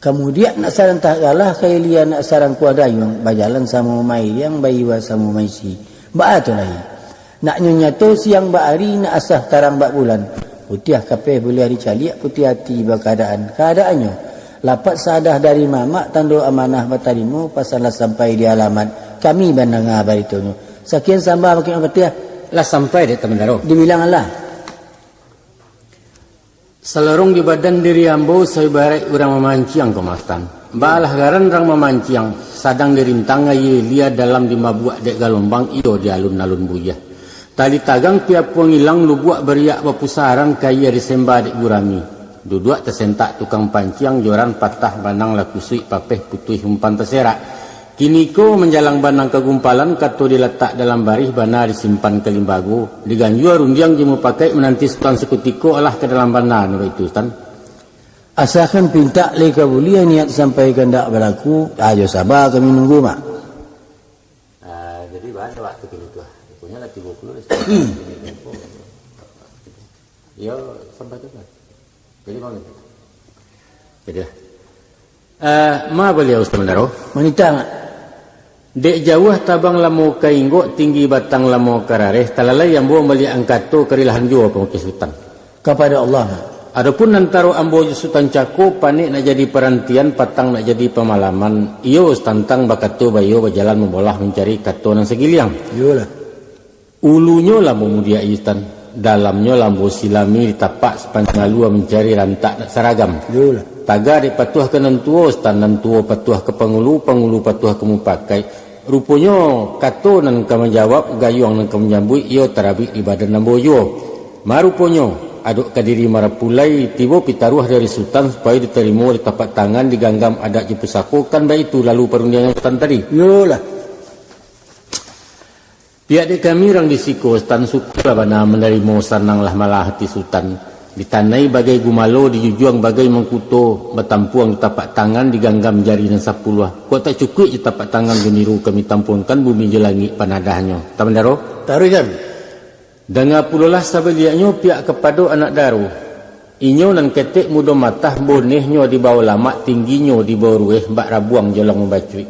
Kemudian nak sarang tak galah kaya nak sarang kuadayung bajalan sama mai yang bayiwa sama maisi. Ba tu lagi. Nak nyato siang bahari nak asah tarang bak bulan. Putih kapeh boleh hari caliak putih hati keadaannya. Lapat sadah dari mamak tando amanah batarimu pasalah sampai di alamat kami bandang ngabar itu. Sekian sambah makin apa lah sampai di teman daro. Dibilang Allah. Selarung di badan diri ambo saibarai orang memanciang kemastan. Balah garan orang memanciang sadang dirintang aye lia dalam di mabuak dek galombang iyo di alun-alun buyah. Tali tagang tiap pengilang lubuak beriak bapusarang kaya disembah dek gurami. Duduk tersentak tukang panciang joran patah banang lakusui papeh putih umpan terserak. Kini ko menjalang banang kegumpalan kato diletak dalam barih bana disimpan ke limbago. Diganjua rundiang jemu pakai menanti sultan sekutiko alah ke dalam bana nurut itu sultan. Asalkan pinta le kabulian niat sampai kendak berlaku. Ayo sabar kami nunggu mak. Jadi bahasa waktu itu tuh. Punya lah 30. Yo sampai tu kan. Jadi mana? Jadi ma beliau sebenarnya. Wanita mak. Dek jauh tabang lamo kainggo tinggi batang lamo karareh talalai yang buang balik angkato kerilahan jua pengukis sultan. Kepada Allah. Adapun antaro ambo sultan cako panik nak jadi perantian patang nak jadi pemalaman. Iyo tantang bakato bayo berjalan membolah mencari kato nang segiliang. Iyalah. Ulunya lambo mudia istan, dalamnya lambo silami ditapak sepanjang alua mencari rantak seragam. Iyalah. Taga di patuah ke nantuo, stan nantuo patuah ke pengulu patuah ke mupakai. Rupanya kato nan kamu jawab gayuang nan kamu jambui iyo terabik di badan namboyo. Maruponyo aduk kadiri marapulai tibo pitaruah dari sultan supaya diterima di tapak tangan diganggam adat jepusako kan baik itu lalu perundangan sultan tadi. Iyalah. Pihak di kami orang disiko sultan suka bana menerima sananglah malah hati sultan. Ditanai bagai gumalo, dijujuang bagai mengkuto, bertampuang di tapak tangan, diganggam jari dan sapuluh. Kau tak cukup di tapak tangan geniru kami tampuangkan bumi jelangi panadahnya. Taman daro? Taruhkan. Dengar pululah sabaliaknya pihak kepada anak daru. Inyo nan ketek muda matah bonehnya di bawah lamak, tingginya di bawah rueh, bak rabuang jelang membacui.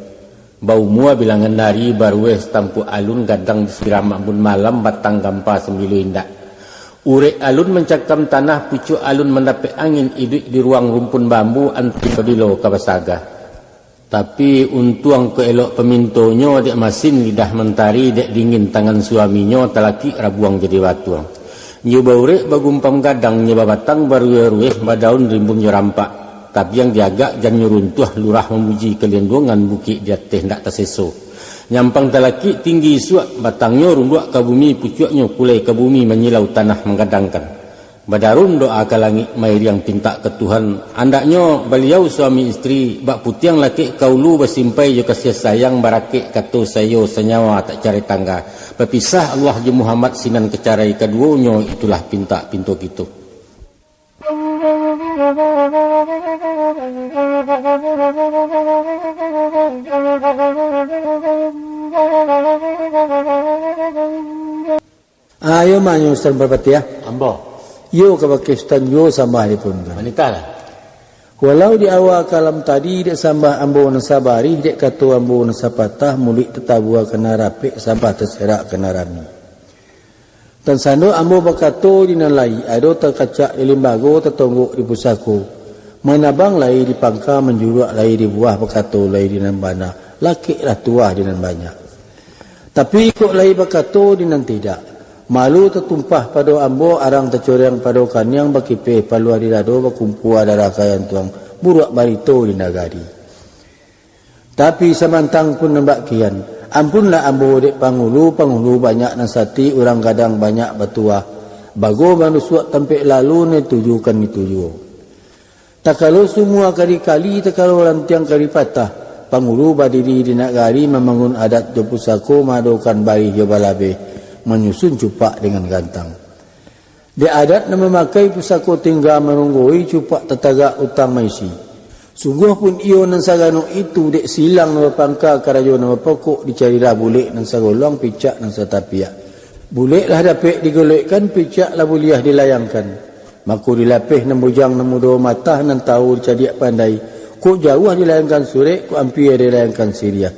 Bau mua bilangan dari barueh setampu alun gadang disiram ambun malam batang gampa sembilu indak. Urek alun mencakam tanah, pucuk alun mendapat angin iduk di ruang rumpun bambu anti pabilo kabasaga. Tapi untuang keelok pemintonya dek masin lidah mentari dek dingin tangan suaminya telaki rabuang jadi batuang. Nyoba urek bagumpam gadang nyoba batang barueh-rueh badaun rimbun jerampak. Tapi yang diagak jan nyuruntuh lurah memuji kelindungan bukit di atas ndak terseso. Nyampang telaki tinggi suak batangnya runduak ke bumi pucuknya kulai ke bumi menyilau tanah menggadangkan. Badarun doa ke langit mair yang pinta ke Tuhan. Andaknya beliau suami isteri bak putiang laki kaulu bersimpai jo kasih sayang barakik kata sayo senyawa tak cari tangga. Berpisah Allah je Muhammad sinan kecarai keduanya itulah pinta pintu gitu. Ayo manyo Ustaz berpati ya. Ambo. Yo ke Pakistan yo sama hari pun. Wanita lah. Walau di awal kalam tadi dek sambah ambo nasabari dek kata ambo nasapatah mulik tetabua kena rapik sambah terserak kena rami. Dan sando ambo bakato di nalai ado terkacak di limbago tertonggok di pusako. Menabang lai di pangka menjuruak lai di buah bakato lai di nambana. Laki lah tuah di nan banyak. Tapi kok lai bakato di nan tidak. Malu tertumpah pada ambo arang tercoreng pada kanyang bakipe palu adi dado bakumpua darah kayan tuang buruak barito di nagari. Tapi samantang pun nembak kian. Ampunlah ambo dek pangulu banyak nasati orang kadang banyak batuah. Bago manusuak tampik lalu ne tujukan ni tuju. Tak kalau semua kali-kali tak kalau lantiang kali patah. Pangulu badiri di nagari membangun adat jopusako madokan bari jobalabe. Menyusun cupak dengan gantang. Dia adat na memakai pusako tinggal menunggui cupak tetagak utang maisi. Sungguh pun iyo nan sagano itu dek silang na pangka karajo na pokok dicari lah bulik nan sagolong picak nan satapiak. Bulik lah dapik digolekkan picak lah buliah dilayangkan. Maku dilapih nan bujang nan mudo matah nan tahu dicadiak pandai. Kok jauh dilayangkan surek, kok ampir dilayangkan siriah.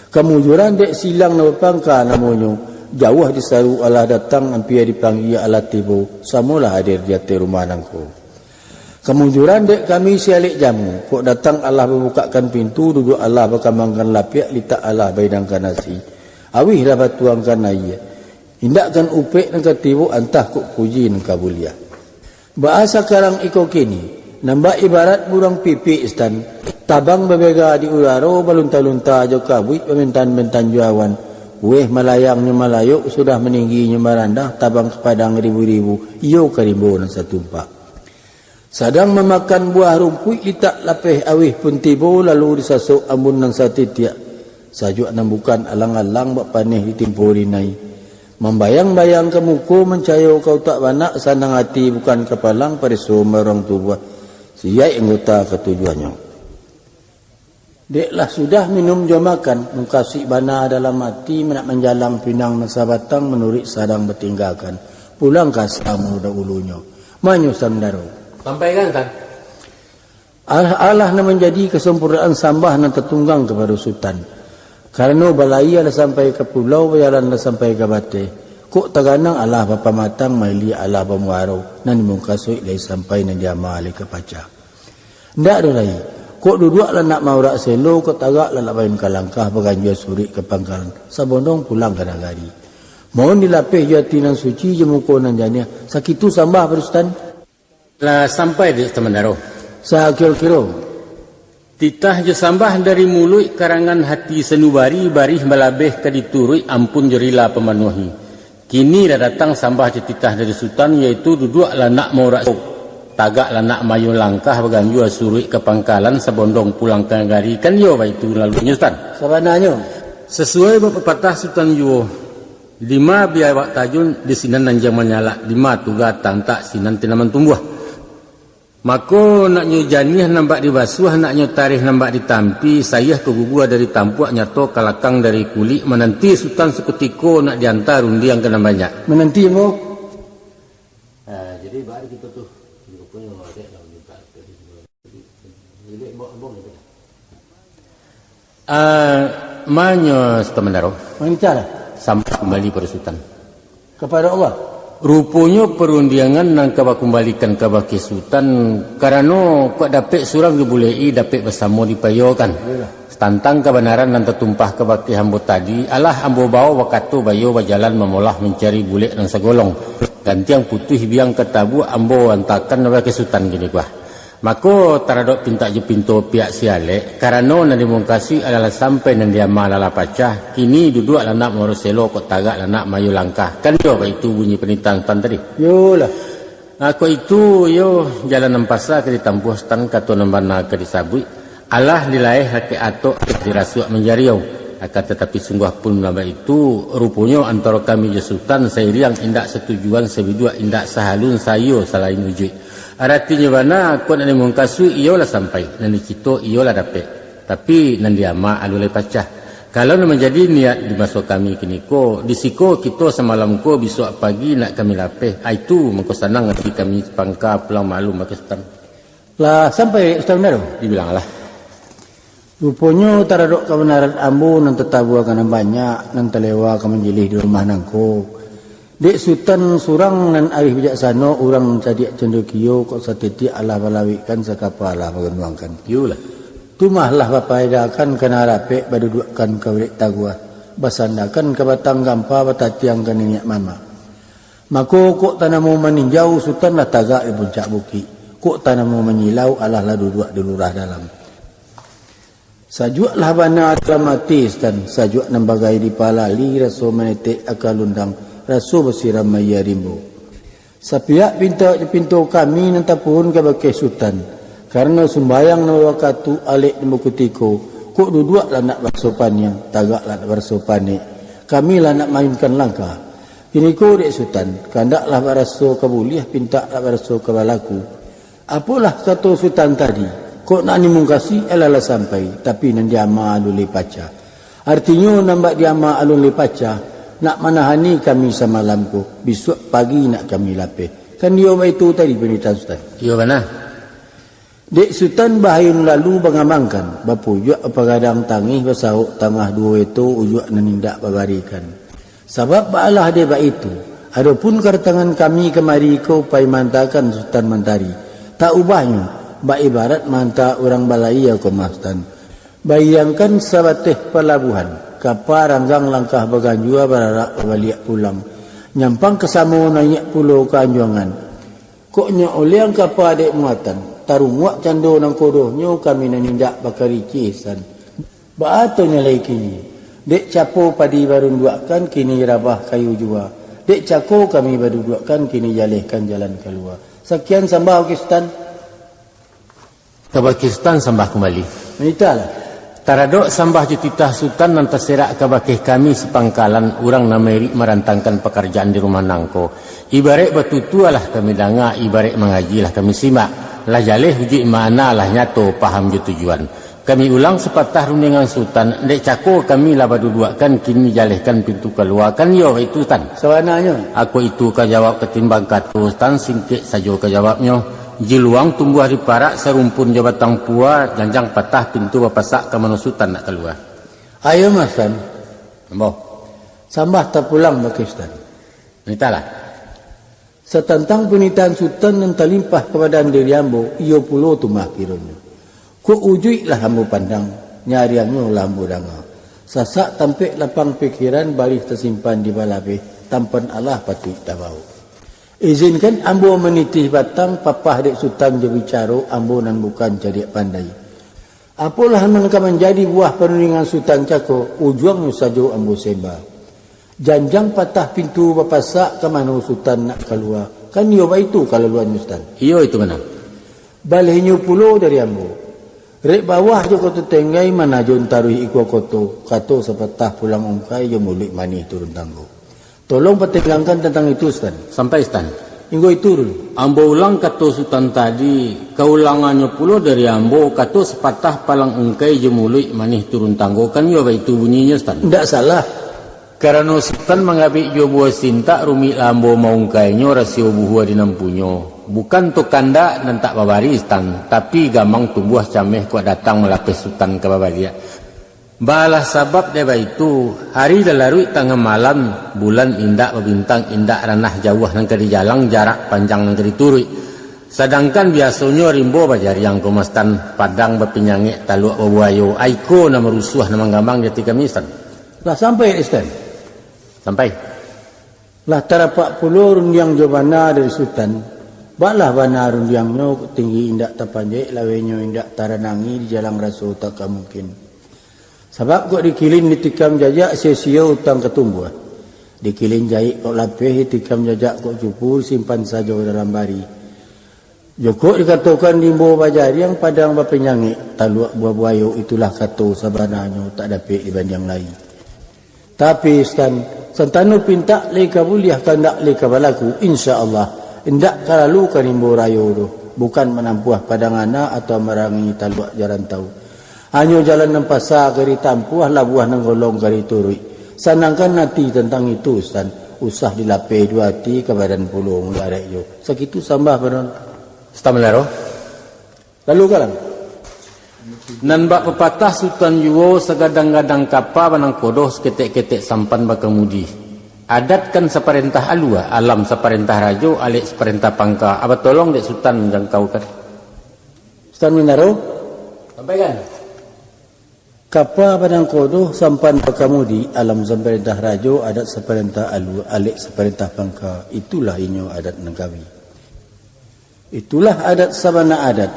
Kemujuran dek silang na pangka namonyo. Jauh disaru Allah datang hampir dipanggil Allah tibu samulah hadir di hati rumah nangku. Kemunjuran dek kami sialik jamu kok datang Allah membukakan pintu duduk Allah berkembangkan lapiak litak Allah baidangkan nasi awih lah batuangkan air indakkan upek dan ketibu antah kok puji dan kabuliah. Bahasa karang iko kini nambah ibarat burung pipi istan tabang bebega di uraro balunta-lunta jo kabuik pementan-mentan juawan. Weh malayangnya malayuk sudah meningginya marandah tabang kepadang ribu-ribu iyo karimbo nan satumpak. Sadang memakan buah rumput litak lapeh awih pun tibo lalu disasuk ambun nan satitiak. Sajuk nan bukan alang-alang bak paneh ditimpuri nai. Membayang-bayang kemuku mencayo kau tak banak sanang hati bukan kepalang pariso merong tubuh. Siai anggota ketujuannya. Deklah sudah minum jom makan, mengkasih bana dalam hati, menak menjalang pinang nasa batang, menurik sadang bertinggalkan. Pulang kasamu dahulunya. Manyu samdaro. Sampaikan kan? Allah na menjadi kesempurnaan sambah nan tertunggang kepada sultan. Karena balai ada sampai ke pulau, bayaran ada sampai ke bate. Kok taganang Allah bapa matang, maili Allah bamuaro, nan mengkasih lai sampai nan diamal ke pacar. Ndak ada lagi. Kok duduk lah nak maurak selo, kok tagak lah nak main kalangkah berganjua surik ke pangkalan. Sabondong pulang ke nagari. Mohon dilapih jati nan suci jemuko nan jania. Sakitu sambah berustan. Lah sampai di Temandaro. Sakil-kilo. Titah je sambah dari mulut karangan hati senubari barih melabeh ke diturui ampun jerila pemenuhi. Kini dah datang sambah je titah dari sultan yaitu duduk lah nak maurak tagak lah nak mayu langkah berganjua surik ke pangkalan sebondong pulang ke negari kan yo baik itu lalu Sultan. Sabananya sesuai pepatah Sultan yo 5 biar wak tajun di sinan nanjang menyala 5 tuga tantak sinan tinaman tumbuh. Mako nak nyo janih nampak dibasuh nak nyo tarikh nampak ditampi sayah ke gugua dari tampuak nyato kalakang dari kulit menanti Sultan seketiko nak diantar undi yang kena banyak. Menanti mo. Jadi baru kita tuh Manyo Temandaro Mencara sampai kembali pada Sultan kepada Allah. Rupanya perundiangan nang kabak kembalikan kabak ke Sultan karena kok dapat surang dibulei dapat bersama dipayokan. Tantang kebenaran dan tertumpah kabak ke hambo tadi Allah ambo bawa wakatu bayo berjalan memolah mencari bulik dan segolong. Gantiang putih biang ketabu ambo antakan kabak ke Sultan gini gua. Maka taradok pinta je pintu pihak sialek karena nan dimungkasi adalah sampai nan dia malala pacah kini duduk lah nak moroselo kok tagak lah nak mayu langkah kan yo itu bunyi penitan tan tadi yo lah aku itu yo jalan nempasa ke ditampuh stan kato nembana ke disabui Allah dilaih hake atok dirasuak menjariau akan tetapi sungguh pun lama itu rupanya antara kami je Sultan sairiang indak setujuan sebidua indak sahalun sayo selain wujud. Artinya mana aku nak mengkasu iyalah sampai nanti kita iyalah dapat tapi nanti ama alulai pacah kalau nak menjadi niat di masa kami kini ko disiko kita semalam ko besok pagi nak kami lapeh itu mengko sanang nanti kami pangka pulang malu Pakistan Lah sampai Ustaz benar. Dibilanglah. Rupanya taradok kebenaran ambo nan tetabu akan banyak nan telewa ka menjilih di rumah nangko. Dek sultan surang nan arif bijaksana urang cadiak cendekiyo kok satiti Allah balawikan sakapa Allah mengenuangkan. Yulah. Tumahlah bapaidakan kana rape badudukan kawrik tagua. Basandakan ke batang gampa batatiang kan niat mama. Mako kok tanamu meninjau sultan lah tagak di puncak bukit. Kok tanamu menyilau Allah lah duduk di lurah dalam. Sajuaklah bana mati dan sajuak nambagai di palali raso menetek akal undang raso bersiram maya rimbo. Sapiak pintu kami nantapun ke bakai sultan. Karena sembayang nama wakatu alik nama kutiko. Kok duduk lah nak bersopan yang tagak lah nak bersopan ni. Kami lah nak mainkan langkah. Kini ko dek sultan. Kandak lah beraso kabuliah pinta lah beraso kabalaku. Apalah kata sultan tadi. Kok nak nimung kasih elalah sampai. Tapi nan diama alun lepaca. Artinya nampak diama alun lepaca. Nak manahani kami semalam ko. Besok pagi nak kami lapeh. Kan dia itu tadi penita sultan. Iya mana? Dek sultan bahayun lalu mengamankan. Bapujak pegadang tangih bersahuk tangah dua itu ujak nenindak babarikan. Sebab baalah dia bak itu. Adapun kertangan kami kemari kau pai mantakan sultan mentari. Tak ubahnya. Bak ibarat manta orang balai kau mastan. Bayangkan sabateh pelabuhan. Kapal ranggang langkah baganjua berarak balik pulang. Nyampang kesamu naik pulau keanjuangan. Koknya oleh kapal dek muatan. Tarumuak cando nang kodohnya kami nanindak bakari cisan. Baatonya lagi kini. Dek capo padi baru duakan kini rabah kayu jua. Dek cako kami baru duakan kini jalehkan jalan keluar. Sekian sambah Pakistan. Ke Pakistan sambah kembali. Menitalah. Taradok sambah jutitah sultan nan terserak ke bakih kami sepangkalan orang nameri merantangkan pekerjaan di rumah nangko. Ibarat betutualah kami danga, ibarat mengajilah kami simak. Lah jaleh uji mana lah nyato paham je tujuan. Kami ulang sepatah rundingan sultan. Dek cako kami lah baduduakan kini jalehkan pintu keluar. Kan yo itu tan. Sawananya. Aku itu kajawab ketimbang katu tan singkit saja kajawabnya. Jiluang tumbuh di parak serumpun jabatang pua janjang patah pintu bapasak ke mana sultan nak keluar. Ayo mas tan. Ambo. Sambah tak pulang Pakistan. Nitalah. Setentang penitaan sultan yang terlimpah kepada diri ambo, iyo pulau tu makironya. Ku ujui lah ambo pandang, nyariannya lah ambo danga. Sasak tampik lapang pikiran balik tersimpan di balabe, tampan Allah patut tabau. Izinkan ambo menitih batang, papah dek sultan je bicara, ambo nan bukan jadi pandai. Apalah mereka menjadi buah perundingan sultan cako, ujungnya saja ambo sembah. Janjang patah pintu bapasak ke mana sultan nak keluar. Kan iyo itu kalau luar sultan. Iyo itu mana? Balihnya pulau dari ambo. Rek bawah je koto tenggai mana jon taruh ikwa koto. Kato sepatah pulang ongkai je mulik manih turun tanggo. Tolong petegangkan tentang itu sultan. Sampai sultan. Inggo itu dulu. Ambo ulang kato sultan tadi. Keulangannya pulau dari ambo kato sepatah palang ongkai je mulik manih turun tanggo. Kan iyo itu bunyinya sultan. Tidak salah. Karena sultan mengabik jo buah sinta rumi lambo maungkainya rasio buah di nampunyo. Bukan tu kanda dan tak babari sultan, tapi gamang tumbuh cameh kuat datang melapis sultan ke babalia. Balah sabab deba itu hari dalarui tengah malam bulan indak berbintang indak ranah jauh nang kedi jalang jarak panjang nang kedi turui. Sedangkan biasanya rimbo bajari yang komastan padang berpenyangik taluk babuayo aiko nama rusuh nama gamang jati kami sultan. Lah sampai sultan. Sampai. Lah tarapak pulau rundiang jobana dari sultan. Baklah bana rundiangnya tinggi indak tapanjai lawenyo indak taranangi di jalan rasul tak mungkin. Sebab kok dikilin ditikam jajak sia-sia utang ketumbuh. Dikilin jahit kok lapeh ditikam jajak kok cupur simpan saja dalam bari. Joko dikatakan dimbo bajari yang padang bapenyangik taluak buah-buayo itulah kata sabananya tak dapat dibanding lain. Tapi santanu pinta leka buliah kandak leka balaku insya-Allah indak kalalu kanimbo rayo do bukan menampuah padangana atau merangi taluak jalan tahu. Hanya jalan nempasa gari tampuah labuah nang golong gari turui. Sanangkan nanti tentang itu usah dilape dua hati ke badan puluh mularek yo. Segitu sambah baron. Stamilaro. Lalu kalang. Nan bak pepatah Sultan Yuwo segadang-gadang kapa banang kodoh seketek-ketek sampan bakamudi. Adat kan seperintah alua, alam seperintah rajo, alik seperintah pangka. Aba tolong dek Sultan menjangkaukan. Sultan Minaro, sampaikan. Kapa badang kodoh sampan bakamudi, alam seperintah rajo, adat seperintah alua, alik seperintah pangka. Itulah inyo adat nangkawi. Itulah adat sabana adat.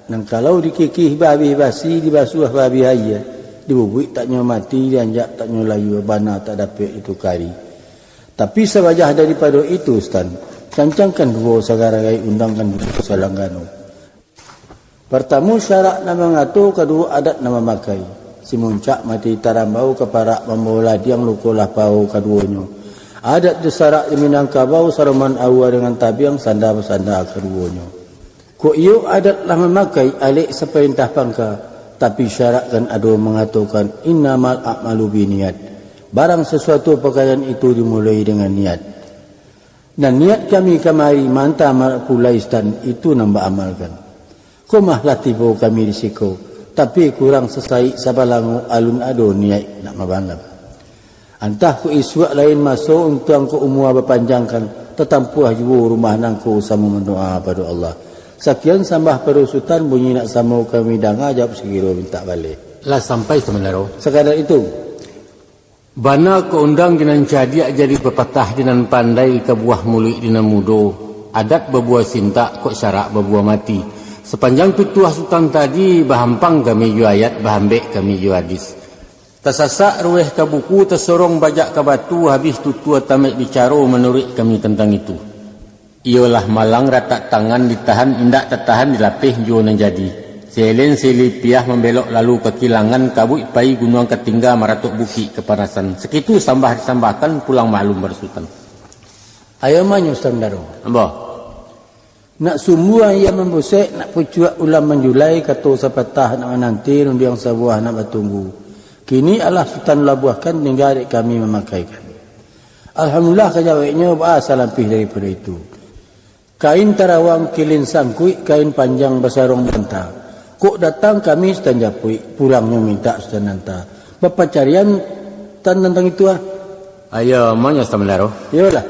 Nang kalau dikikih babi basi, dibasuh babi haya, dibubuik tak nyo mati, dianjak tak nyo layu, bana tak dapat itu kari. Tapi sebajah daripada itu, Ustaz, cancangkan dua segaragai undangkan buku Salanggano. Pertama syarat nama ngatur, kedua adat nama makai. Si muncak mati tarambau keparak membawa ladiang lukolah pau keduanya. Adat disarak di Minangkabau saruman awa dengan tabiang sanda-sanda keduanya. Ko iyo adat lah memakai alik seperintah pangka, tapi syaratkan ada mengatakan innamal a'malu biniat. Barang sesuatu pakaian itu dimulai dengan niat. Dan niat kami kemari mantah pulaistan itu nambah amalkan. Komah latibo kami risiko, tapi kurang sesai sabalangu alun ado niat nak mabalap. Antah ku iswak lain masuk untuk angku umur berpanjangkan, tetampuah jiwa rumah nangku sama mendoa pada Allah. Sekian sambah perusutan bunyi nak sama kami danga jawab sekira minta balik. Lah sampai sebenarnya. Sekadar itu. Bana ke undang dengan jadiak jadi pepatah dengan pandai ke buah mulut dengan mudo. Adat berbuah sintak kok syarak berbuah mati. Sepanjang pituah sultan tadi bahampang kami ju ayat, bahambek kami ju hadis. Tersasak rueh ke buku, tersorong bajak ke batu, habis tutua tamat bicara menurut kami tentang itu. Ialah malang ratak tangan ditahan, indak tertahan dilapih jua nan jadi. Selen selipiah membelok lalu ke kilangan, kabut pai gunung ketingga maratuk bukit kepanasan. Sekitu disambahkan pulang maklum bersultan. Ayo manyu Ustaz Daro. Apa? Nak semua yang membusik, nak pucuak ulam menjulai, kata sepatah nak menanti, undi yang sebuah nak bertunggu. Kini Allah Sultan labuahkan, tinggal adik kami memakaikan. Alhamdulillah kejawabnya berasa lampih daripada itu. Kain tarawang kilin sangkui, kain panjang besarong bantah. Kok datang kami Ustaz Japui, pulangnya minta Ustaz Nanta. Bapak carian tentang itu ah. Ayo, maunya Ustaz Melaro. Yolah.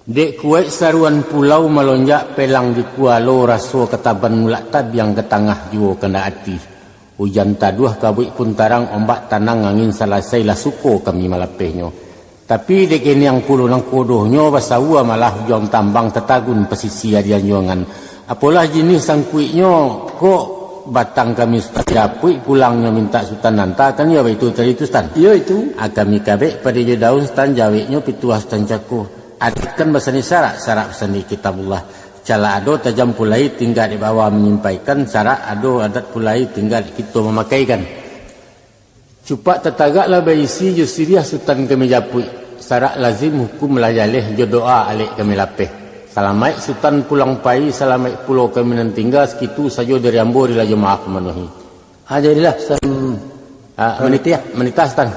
Dek kuat saruan pulau melonjak pelang di kualo raso ketaban mulak tabiang ke tengah jiwa kena hati. Hujan taduh kabut pun tarang ombak tanang angin salasai lah suko kami malapehnya. Tapi dek ini yang puluh nang kodohnya basawa malah hujan tambang tetagun pesisi adian juangan. Apalah jenis sangkuiknya kok batang kami Ustaz Japui pulangnya minta Sultan Nanta kan ya itu tadi itu Stan. Iya itu. Kami kabek pada je daun Stan jaweknya pituah Stan Cako. Adkan bahasa ni syarat bahasa ni kitabullah. Cala ado tajam pulai tinggal di bawah menyampaikan, syarat ado adat pulai tinggal kita memakaikan. Cupak tetagaklah berisi jusiriah Sultan kami Japui. Syarat lazim hukum layaleh jodoa alik kami lapeh. Salamai Sultan pulang pai, salamai pulau kami nan tinggal sekitu saja dari ambo di laju maaf memenuhi. Jadilah menitah Stan.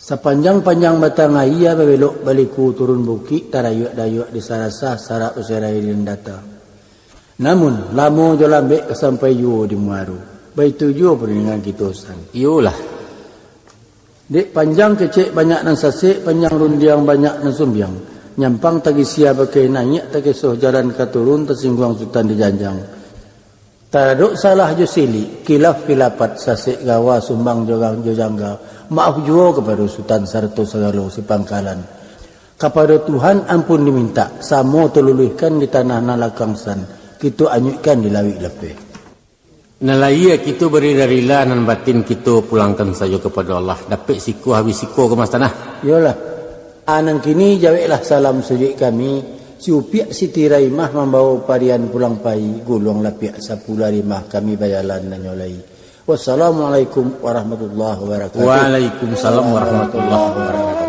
Sepanjang-panjang batang ayah belok baliku turun bukit tarayuk-dayuk di sarasah sarap usirai dan data. Namun lama je lambek sampai juo di Muaru. Baitu juo peningan kita Ustaz. Iyalah. Dek panjang kecek banyak nan sasik, panjang rundiang banyak nan sumbiang. Nyampang tagi sia pakai naik tagi soh jalan katurun tersinggung Sultan dijanjang. Taraduk salah jo sili, kilaf kilapat sasik gawa sumbang jogang jojangga. Maaf juga kepada Sultan serta segala si pangkalan. Kepada Tuhan ampun diminta, samo terluluhkan di tanah nalakangsan, kita anyutkan di lawik lepeh. Nalaya kita beri darilah nan batin kita pulangkan saja kepada Allah. Dapat siku habis siku ke mas tanah. Yalah. Anang kini jawablah salam sujud kami. Si upiak Siti Raimah membawa parian pulang pai, gulung lapiak sapula rimah kami bayalan dan nyolai. Wassalamualaikum warahmatullahi wabarakatuh. Waalaikumsalam warahmatullahi wabarakatuh.